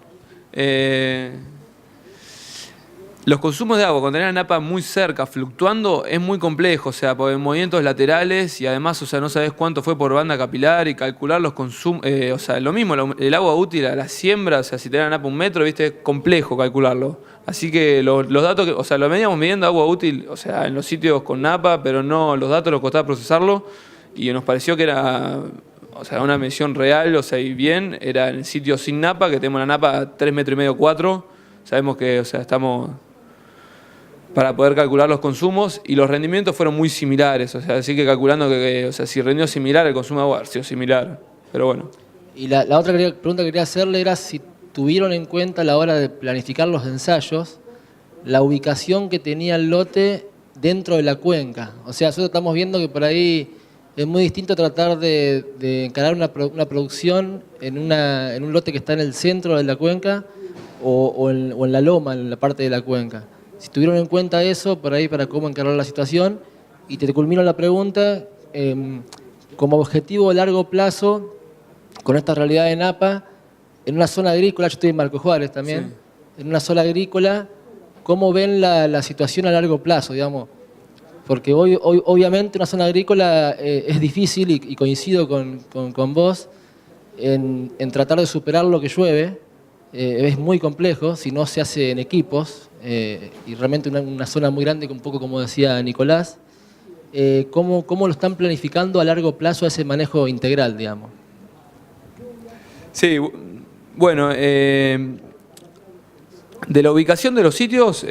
Speaker 2: Los consumos de agua, cuando tenés la napa muy cerca, fluctuando, es muy complejo, o sea, porque movimientos laterales y además, o sea, no sabés cuánto fue por banda capilar y calcular los consumos, o sea, lo mismo, el agua útil a la siembra, o sea, si tenés la napa 1 metro, viste, es complejo calcularlo. Así que los datos, o sea, lo veníamos midiendo agua útil, o sea, en los sitios con napa, pero no, los datos nos costaba procesarlo y nos pareció que era... O sea, una medición real, o sea, y bien, era en el sitio sin napa, que tenemos la napa a 3,5 metros, 4. Sabemos que, o sea, estamos para poder calcular los consumos y los rendimientos fueron muy similares. O sea, así que calculando que o sea, si rindió similar, el consumo de agua ha sido similar. Pero bueno.
Speaker 6: Y la otra pregunta que quería hacerle era si tuvieron en cuenta a la hora de planificar los ensayos la ubicación que tenía el lote dentro de la cuenca. O sea, nosotros estamos viendo que por ahí... Es muy distinto tratar de encarar una producción en un lote que está en el centro de la cuenca o en la loma, en la parte de la cuenca. Si tuvieron en cuenta eso, por ahí para cómo encarar la situación, y te culmino la pregunta, como objetivo a largo plazo, con esta realidad de Napa, en una zona agrícola, yo estoy en Marco Juárez también, sí. En una zona agrícola, ¿cómo ven la situación a largo plazo, digamos? Porque hoy obviamente una zona agrícola es difícil y coincido con vos en tratar de superar lo que llueve. Es muy complejo si no se hace en equipos y realmente una zona muy grande, un poco como decía Nicolás. ¿Cómo lo están planificando a largo plazo ese manejo integral, digamos?
Speaker 2: Sí, bueno, de la ubicación de los sitios...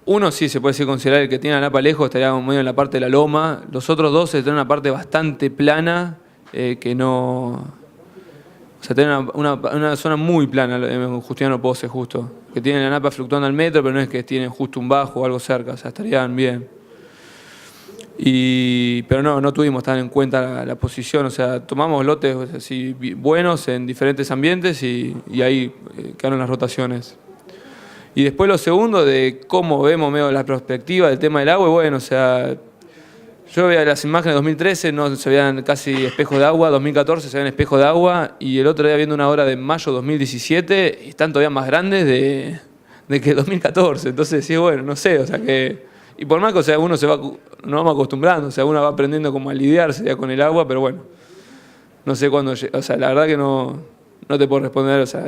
Speaker 2: uno sí se puede decir considerar el que tiene la napa lejos, estaría medio en la parte de la loma. Los otros dos están en una parte bastante plana, que no... O sea, tienen una zona muy plana, en Justiniano Posse justo. Que tienen la napa fluctuando al metro, pero no es que tienen justo un bajo o algo cerca, o sea, estarían bien. Pero no tuvimos tan en cuenta la posición, o sea, tomamos lotes así buenos en diferentes ambientes y ahí quedaron las rotaciones. Y después lo segundo de cómo vemos medio la perspectiva del tema del agua, y bueno, o sea, yo veía las imágenes de 2013, no se veían casi espejos de agua, 2014 se veían espejos de agua, y el otro día viendo una hora de mayo 2017, y están todavía más grandes de que 2014, entonces sí, bueno, no sé, o sea que... Y por más que, o sea, uno nos vamos acostumbrando, o sea, uno va aprendiendo como a lidiarse ya con el agua, pero bueno, no sé cuándo, o sea, la verdad que no te puedo responder, o sea,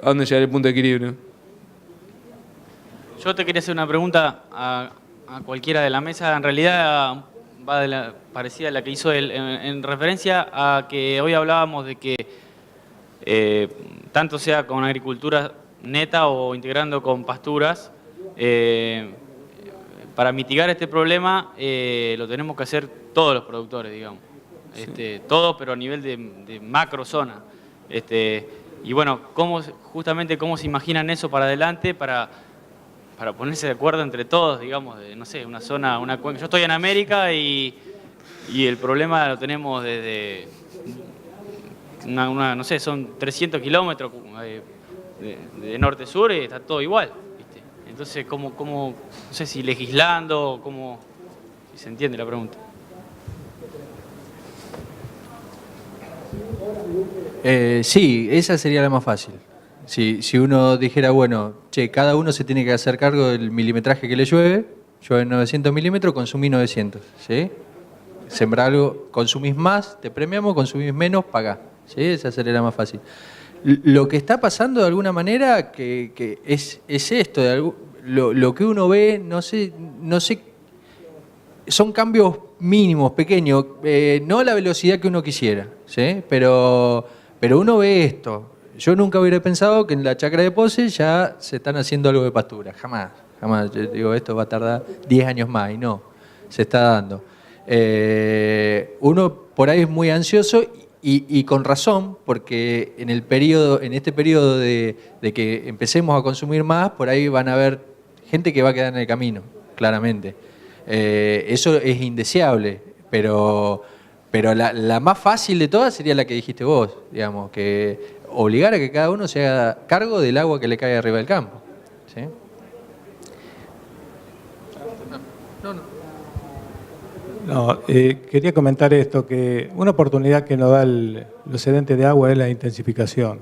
Speaker 2: a dónde llegar el punto de equilibrio.
Speaker 7: Yo te quería hacer una pregunta a cualquiera de la mesa, en realidad va parecida a la que hizo él, en referencia a que hoy hablábamos de que tanto sea con agricultura neta o integrando con pasturas, para mitigar este problema lo tenemos que hacer todos los productores, digamos. Sí. Todos, pero a nivel de macro zona. Y bueno, justamente cómo se imaginan eso para adelante para ponerse de acuerdo entre todos, digamos, de, no sé, una zona, una cuenca. Yo estoy en América y el problema lo tenemos desde, no sé, son 300 kilómetros de norte a sur y está todo igual, ¿viste? Entonces, ¿cómo, no sé si legislando, si se entiende la pregunta?
Speaker 3: Sí, esa sería la más fácil. Si uno dijera, bueno, che, cada uno se tiene que hacer cargo del milimetraje que le llueve 900 milímetros, consumí 900, ¿sí? Sembrar algo, consumís más, te premiamos, consumís menos, pagás, ¿sí? Esa sería la más fácil. Lo que está pasando de alguna manera que es esto, lo que uno ve, no sé, son cambios mínimos, pequeños, no a la velocidad que uno quisiera, ¿sí? Pero uno ve esto. Yo nunca hubiera pensado que en la chacra de Posse ya se están haciendo algo de pastura, jamás. Yo digo, esto va a tardar 10 años más, y no, se está dando. Uno por ahí es muy ansioso y con razón, porque en este periodo de que empecemos a consumir más, por ahí van a haber gente que va a quedar en el camino, claramente. Eso es indeseable, pero la más fácil de todas sería la que dijiste vos, digamos, que obligar a que cada uno se haga cargo del agua que le cae arriba del campo, ¿sí?
Speaker 4: No, quería comentar esto, que una oportunidad que nos da los excedentes de agua es la intensificación.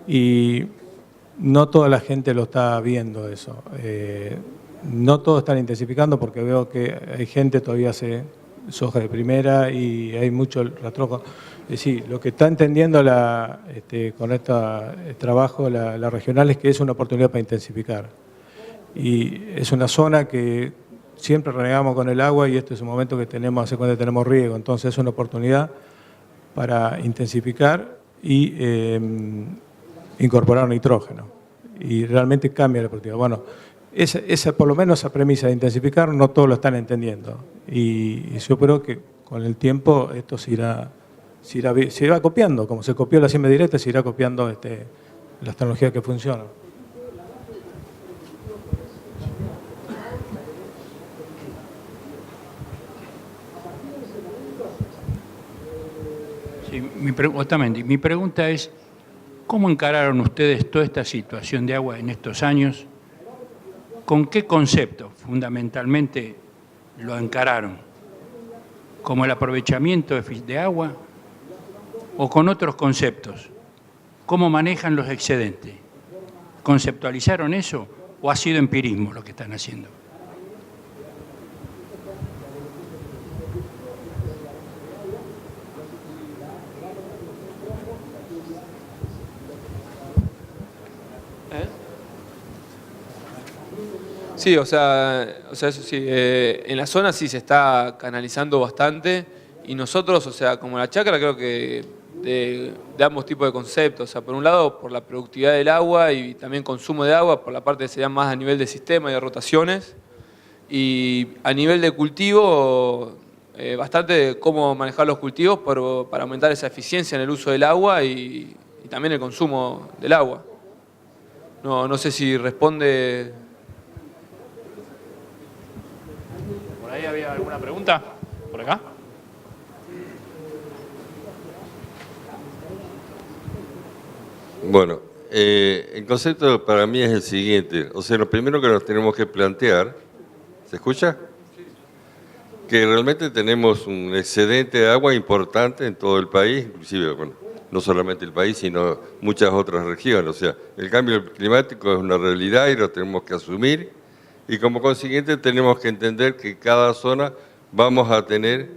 Speaker 4: Y no toda la gente lo está viendo eso. No todos están intensificando porque veo que hay gente todavía hace soja de primera y hay mucho rastrojo. Sí, lo que está entendiendo con este trabajo la regional es que es una oportunidad para intensificar. Y es una zona que siempre renegamos con el agua y este es un momento que hace cuando tenemos riego, entonces es una oportunidad para intensificar y incorporar nitrógeno. Y realmente cambia la productividad. Bueno, por lo menos esa premisa de intensificar no todos lo están entendiendo. Y yo creo que con el tiempo esto se irá copiando, como se copió la siembra directa, se irá copiando las tecnologías que funcionan.
Speaker 8: Sí, mi pregunta es, ¿cómo encararon ustedes toda esta situación de agua en estos años? ¿Con qué concepto fundamentalmente lo encararon? ¿Como el aprovechamiento de agua o con otros conceptos? ¿Cómo manejan los excedentes? ¿Conceptualizaron eso o ha sido empirismo lo que están haciendo?
Speaker 2: Sí, o sea eso sí, en la zona sí se está canalizando bastante y nosotros, o sea, como la chacra, creo que de ambos tipos de conceptos. O sea, por un lado, por la productividad del agua y también consumo de agua, por la parte que sería más a nivel de sistema y de rotaciones. Y a nivel de cultivo, bastante de cómo manejar los cultivos para aumentar esa eficiencia en el uso del agua y también el consumo del agua. No sé si responde...
Speaker 1: ¿Por ahí había alguna pregunta? ¿Por acá?
Speaker 9: Bueno, el concepto para mí es el siguiente. O sea, lo primero que nos tenemos que plantear, ¿se escucha? Que realmente tenemos un excedente de agua importante en todo el país, inclusive, bueno, no solamente el país, sino muchas otras regiones. O sea, el cambio climático es una realidad y lo tenemos que asumir. Y como consiguiente tenemos que entender que cada zona vamos a tener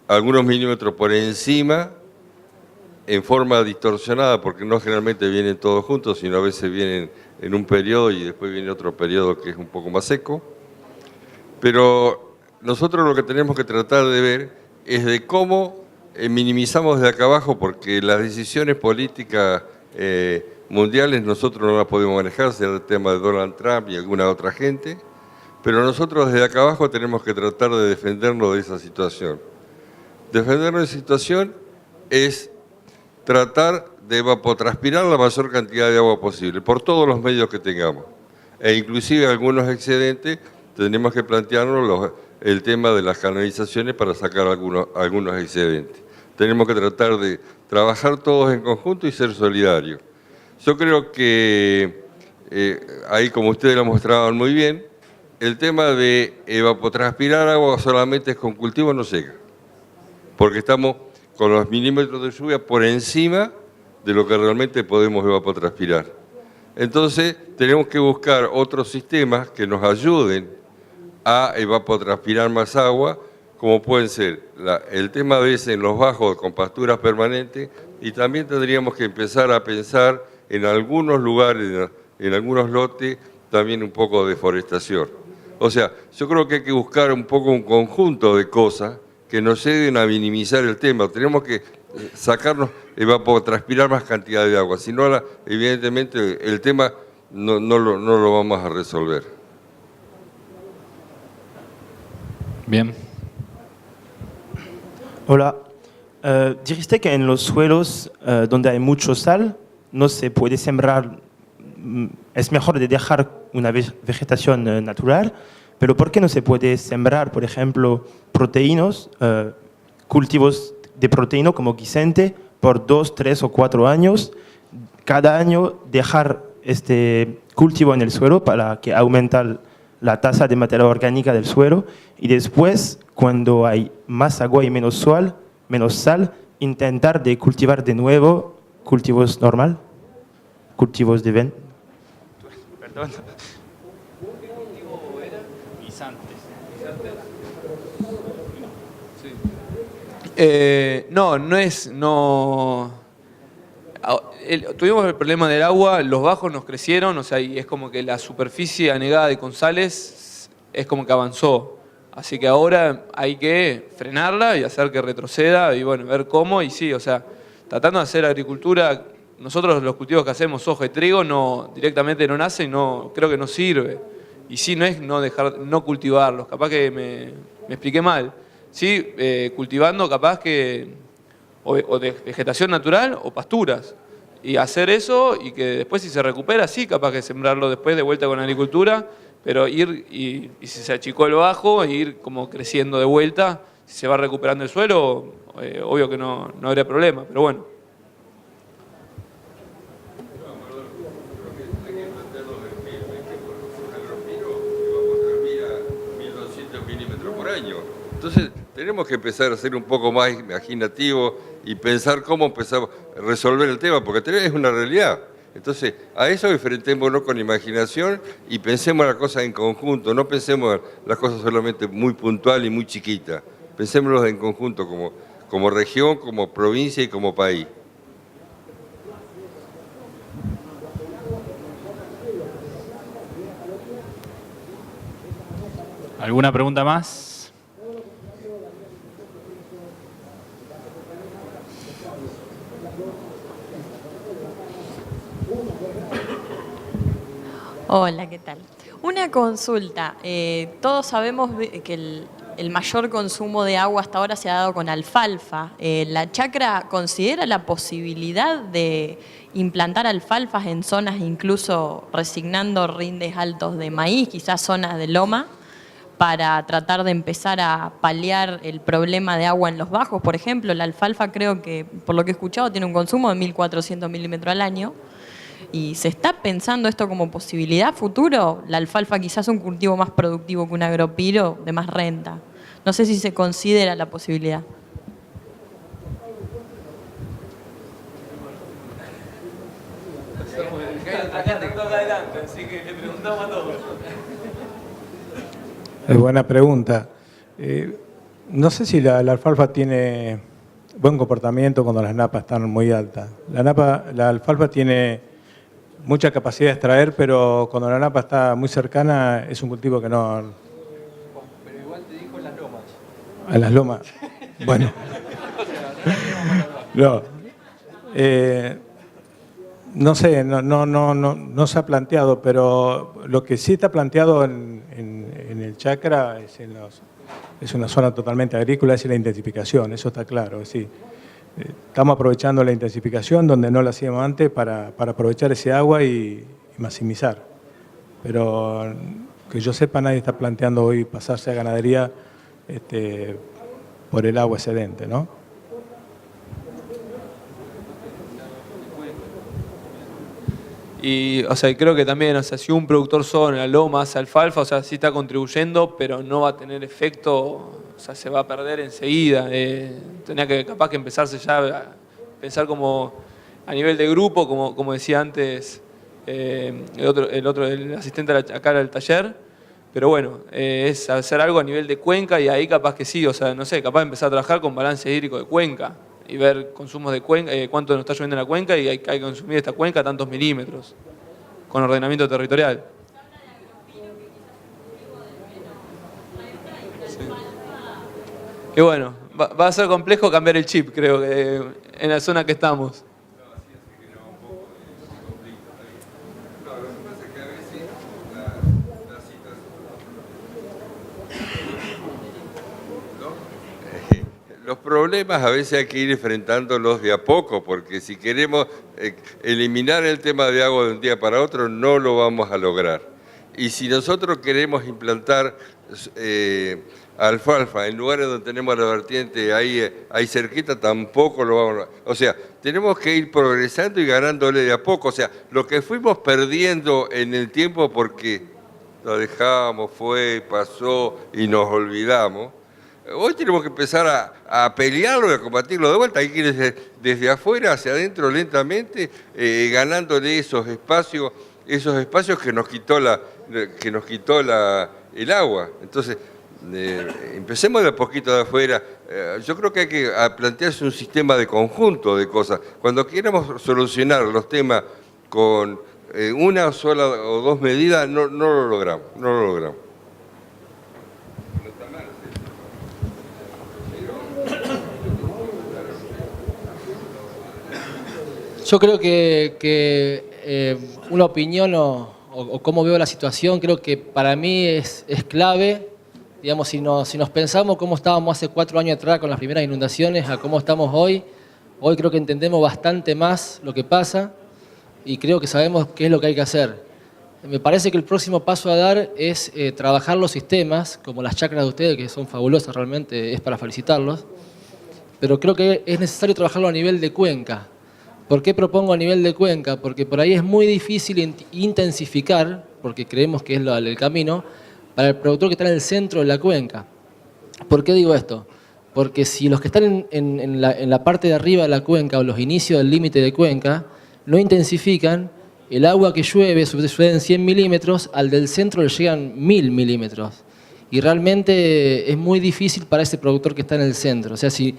Speaker 9: algunos milímetros por encima en forma distorsionada, porque no generalmente vienen todos juntos, sino a veces vienen en un periodo y después viene otro periodo que es un poco más seco. Pero nosotros lo que tenemos que tratar de ver es de cómo minimizamos de acá abajo, porque las decisiones políticas mundiales nosotros no las podemos manejar, sea el tema de Donald Trump y alguna otra gente, pero nosotros desde acá abajo tenemos que tratar de defendernos de esa situación. Defendernos de esa situación es tratar de evapotranspirar la mayor cantidad de agua posible, por todos los medios que tengamos. E inclusive algunos excedentes, tenemos que plantearnos el tema de las canalizaciones para sacar algunos excedentes. Tenemos que tratar de trabajar todos en conjunto y ser solidarios. Yo creo que, ahí como ustedes lo mostraban muy bien, el tema de evapotranspirar agua solamente con cultivo no llega, porque estamos con los milímetros de lluvia por encima de lo que realmente podemos evapotranspirar. Entonces, tenemos que buscar otros sistemas que nos ayuden a evapotranspirar más agua, como pueden ser el tema de ese en los bajos con pasturas permanentes, y también tendríamos que empezar a pensar en algunos lugares, en algunos lotes, también un poco de deforestación. O sea, yo creo que hay que buscar un poco un conjunto de cosas que nos ayuden a minimizar el tema. Tenemos que sacarnos, evapotranspirar más cantidad de agua, si no, evidentemente, el tema no lo vamos a resolver.
Speaker 1: Bien.
Speaker 10: Hola. Dijiste que en los suelos donde hay mucho sal no se puede sembrar, es mejor de dejar una vegetación natural, pero ¿por qué no se puede sembrar, por ejemplo, proteínas, cultivos de proteína como guisante por 2, 3 o 4 años? Cada año dejar este cultivo en el suelo para que aumente la tasa de materia orgánica del suelo y después, cuando hay más agua y menos sal, intentar de cultivar de nuevo cultivos normal, cultivos de ven. Perdón.
Speaker 1: ¿Qué cultivo era? Guisantes.
Speaker 2: Tuvimos el problema del agua, los bajos nos crecieron, o sea, y es como que la superficie anegada de González es como que avanzó. Así que ahora hay que frenarla y hacer que retroceda y bueno, ver cómo. Y sí, o sea, tratando de hacer agricultura, nosotros los cultivos que hacemos, soja y trigo, directamente no nacen, creo que no sirve. Y sí, no es no cultivarlos, capaz que me expliqué mal. Sí, cultivando capaz que o de vegetación natural o pasturas. Y hacer eso y que después si se recupera, sí, capaz que sembrarlo después de vuelta con agricultura, pero ir y si se achicó el bajo, ir como creciendo de vuelta, si se va recuperando el suelo, obvio que no habría problema, pero bueno.
Speaker 9: Entonces, tenemos que empezar a ser un poco más imaginativos y pensar cómo empezar a resolver el tema, porque es una realidad. Entonces, a eso enfrentémonos con imaginación y pensemos las cosas en conjunto, no pensemos las cosas solamente muy puntual y muy chiquitas. Pensémoslas en conjunto como región, como provincia y como país.
Speaker 1: ¿Alguna pregunta más?
Speaker 11: Hola, ¿qué tal? Una consulta. Todos sabemos que el mayor consumo de agua hasta ahora se ha dado con alfalfa. ¿La chacra considera la posibilidad de implantar alfalfas en zonas incluso resignando rindes altos de maíz, quizás zonas de loma, para tratar de empezar a paliar el problema de agua en los bajos? Por ejemplo, la alfalfa creo que, por lo que he escuchado, tiene un consumo de 1.400 milímetros al año. ¿Y se está pensando esto como posibilidad futuro? La alfalfa quizás un cultivo más productivo que un agropiro de más renta. No sé si se considera la posibilidad.
Speaker 4: Es buena pregunta. No sé si la alfalfa tiene buen comportamiento cuando las napas están muy altas. La alfalfa tiene mucha capacidad de extraer, pero cuando la napa está muy cercana es un cultivo que no...
Speaker 3: Pero igual te dijo en las lomas.
Speaker 4: En las lomas. Bueno. No. No sé, no se ha planteado, pero lo que sí está planteado en el chacra es una zona totalmente agrícola, es la identificación, eso está claro, sí. Estamos aprovechando la intensificación donde no la hacíamos antes para aprovechar ese agua y maximizar. Pero que yo sepa, nadie está planteando hoy pasarse a ganadería por el agua excedente, ¿no?
Speaker 2: Y, o sea, creo que también, o sea, si un productor solo en la loma hace alfalfa, o sea, sí está contribuyendo, pero no va a tener efecto, o sea, se va a perder enseguida. Tenía que capaz que empezarse ya a pensar como a nivel de grupo, como decía antes el asistente acá al taller, pero bueno, es hacer algo a nivel de cuenca y ahí capaz que sí, o sea, no sé, capaz de empezar a trabajar con balance hídrico de cuenca y ver consumos de cuenca, cuánto nos está lloviendo en la cuenca y hay que consumir esta cuenca a tantos milímetros, con ordenamiento territorial. Sí. Y bueno, va a ser complejo cambiar el chip, creo, que en la zona que estamos.
Speaker 9: Los problemas a veces hay que ir enfrentándolos de a poco, porque si queremos eliminar el tema de agua de un día para otro, no lo vamos a lograr. Y si nosotros queremos implantar alfalfa en lugares donde tenemos la vertiente ahí cerquita, tampoco lo vamos a lograr. O sea, tenemos que ir progresando y ganándole de a poco. O sea, lo que fuimos perdiendo en el tiempo porque lo dejamos, pasó y nos olvidamos, hoy tenemos que empezar a pelearlo y a combatirlo de vuelta. Hay que ir desde afuera hacia adentro lentamente, ganándole esos espacios que nos quitó el agua. Entonces, empecemos de a poquito de afuera. Yo creo que hay que plantearse un sistema de conjunto de cosas. Cuando queramos solucionar los temas con una sola o dos medidas, no lo logramos.
Speaker 6: Yo creo que una opinión o cómo veo la situación, creo que para mí es clave. Digamos, si nos pensamos cómo estábamos hace 4 años atrás con las primeras inundaciones a cómo estamos hoy creo que entendemos bastante más lo que pasa y creo que sabemos qué es lo que hay que hacer. Me parece que el próximo paso a dar es trabajar los sistemas, como las chacras de ustedes, que son fabulosas realmente, es para felicitarlos, pero creo que es necesario trabajarlo a nivel de cuenca. ¿Por qué propongo a nivel de cuenca? Porque por ahí es muy difícil intensificar, porque creemos que es el camino, para el productor que está en el centro de la cuenca. ¿Por qué digo esto? Porque si los que están en la parte de arriba de la cuenca o los inicios del límite de cuenca no intensifican, el agua que llueve sucede en 100 milímetros, al del centro le llegan 1000 milímetros. Y realmente es muy difícil para ese productor que está en el centro. O sea, si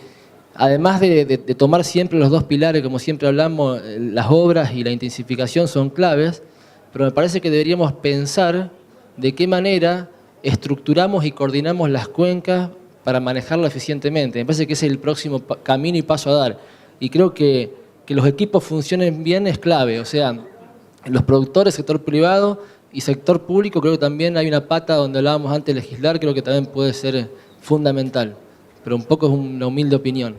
Speaker 6: además de tomar siempre los dos pilares, como siempre hablamos, las obras y la intensificación son claves, pero me parece que deberíamos pensar de qué manera estructuramos y coordinamos las cuencas para manejarlo eficientemente. Me parece que ese es el próximo camino y paso a dar. Y creo que los equipos funcionen bien es clave. O sea, los productores, sector privado y sector público, creo que también hay una pata donde hablábamos antes de legislar, creo que también puede ser fundamental. Pero un poco es una humilde opinión.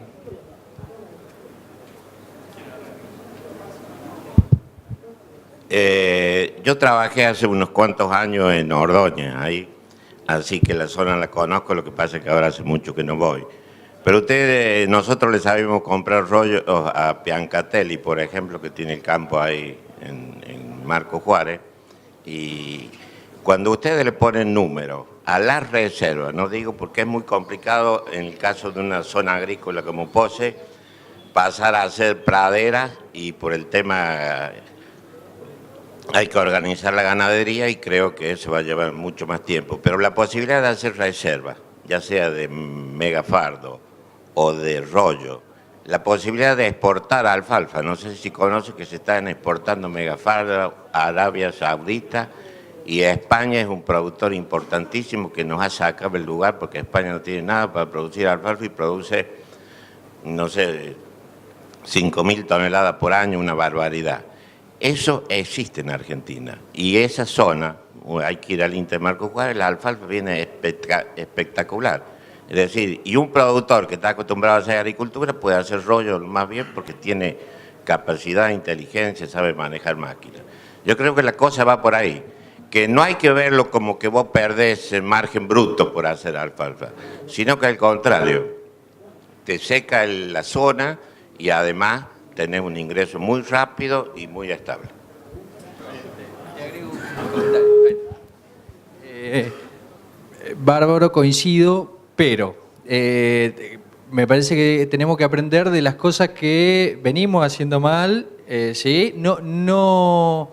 Speaker 5: Yo trabajé hace unos cuantos años en Ordóñez, ahí, así que la zona la conozco, lo que pasa es que ahora hace mucho que no voy. Pero nosotros les sabemos comprar rollos a Piancatelli, por ejemplo, que tiene el campo ahí en Marco Juárez, y cuando ustedes le ponen número a las reservas, no digo porque es muy complicado en el caso de una zona agrícola como Poce, pasar a ser pradera y por el tema hay que organizar la ganadería y creo que eso va a llevar mucho más tiempo. Pero la posibilidad de hacer reservas, ya sea de megafardo o de rollo, la posibilidad de exportar alfalfa, no sé si conoce que se están exportando megafardo a Arabia Saudita, y España es un productor importantísimo que nos ha sacado el lugar porque España no tiene nada para producir alfalfa y produce, no sé, 5.000 toneladas por año, una barbaridad. Eso existe en Argentina y esa zona, hay que ir al Inter Marco Juárez, la alfalfa viene espectacular. Es decir, y un productor que está acostumbrado a hacer agricultura puede hacer rollo más bien porque tiene capacidad, inteligencia, sabe manejar máquinas. Yo creo que la cosa va por ahí, que no hay que verlo como que vos perdés el margen bruto por hacer alfalfa, sino que al contrario, te seca la zona y además tenés un ingreso muy rápido y muy estable.
Speaker 3: Bárbaro, coincido, pero me parece que tenemos que aprender de las cosas que venimos haciendo mal, ¿sí? No,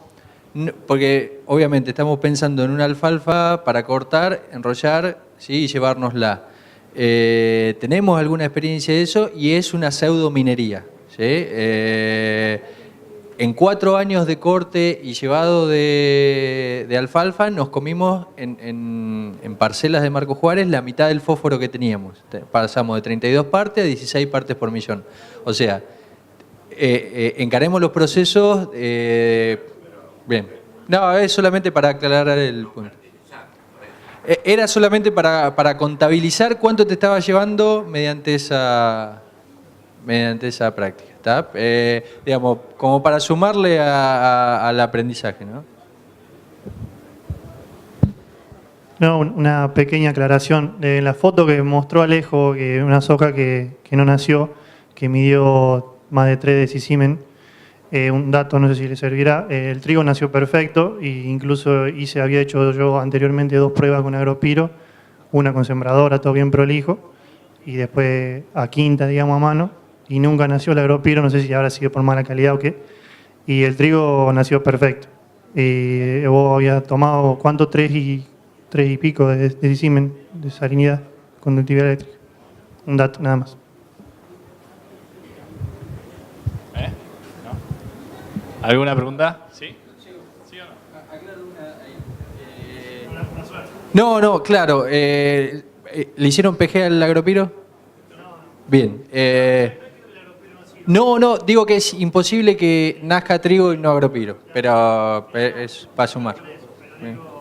Speaker 3: porque obviamente estamos pensando en una alfalfa para cortar, enrollar, ¿sí? Y llevárnosla. Tenemos alguna experiencia de eso y es una pseudominería, ¿sí? En 4 años de corte y llevado de alfalfa nos comimos en parcelas de Marco Juárez la mitad del fósforo que teníamos. Pasamos de 32 partes a 16 partes por millón. O sea, encaremos los procesos... bien. No, es solamente para aclarar el punto. Era solamente para contabilizar cuánto te estaba llevando mediante esa práctica. ¿Está? Digamos, como para sumarle al aprendizaje, ¿no?
Speaker 12: No, una pequeña aclaración. La foto que mostró Alejo, que una soja que no nació, que midió más de 3 decisimen, un dato, no sé si le servirá, el trigo nació perfecto e incluso había hecho yo anteriormente 2 pruebas con Agropiro, una con sembradora, todo bien prolijo, y después a quinta, digamos, a mano, y nunca nació el Agropiro, no sé si habrá sido por mala calidad o qué, y el trigo nació perfecto. Vos habías tomado, ¿cuánto? 3 y pico de decimen de salinidad, conductividad eléctrica. Un dato, nada más.
Speaker 1: ¿Alguna pregunta? ¿Sí?
Speaker 3: No, claro. ¿Le hicieron PG al Agropiro? Bien. No, digo que es imposible que nazca trigo y no Agropiro, pero es para sumar. Bien.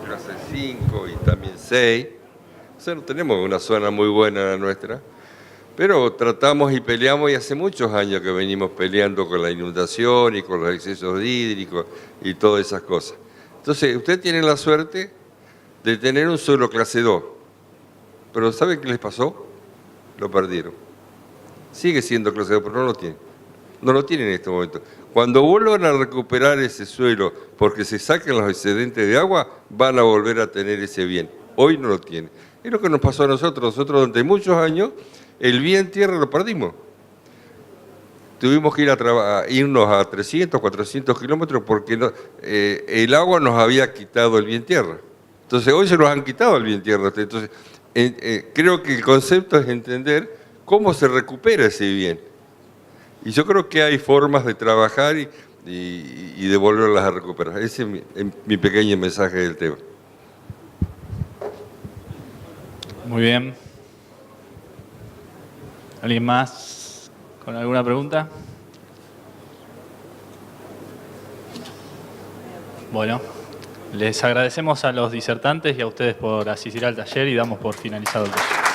Speaker 9: Clase 5 y también 6. O sea, no tenemos una zona muy buena la nuestra, pero tratamos y peleamos y hace muchos años que venimos peleando con la inundación y con los excesos hídricos y todas esas cosas. Entonces, usted tiene la suerte de tener un suelo clase 2, pero ¿sabe qué les pasó? Lo perdieron. Sigue siendo clase 2, pero no lo tiene. No lo tienen en este momento. Cuando vuelvan a recuperar ese suelo porque se saquen los excedentes de agua, van a volver a tener ese bien. Hoy no lo tienen. Es lo que nos pasó a nosotros. Nosotros durante muchos años el bien tierra lo perdimos. Tuvimos que irnos a 300, 400 kilómetros porque el agua nos había quitado el bien tierra. Entonces hoy se nos han quitado el bien tierra. Entonces creo que el concepto es entender cómo se recupera ese bien. Y yo creo que hay formas de trabajar y de volverlas a recuperar. Ese es mi pequeño mensaje del tema.
Speaker 1: Muy bien. ¿Alguien más con alguna pregunta? Bueno, les agradecemos a los disertantes y a ustedes por asistir al taller y damos por finalizado el curso.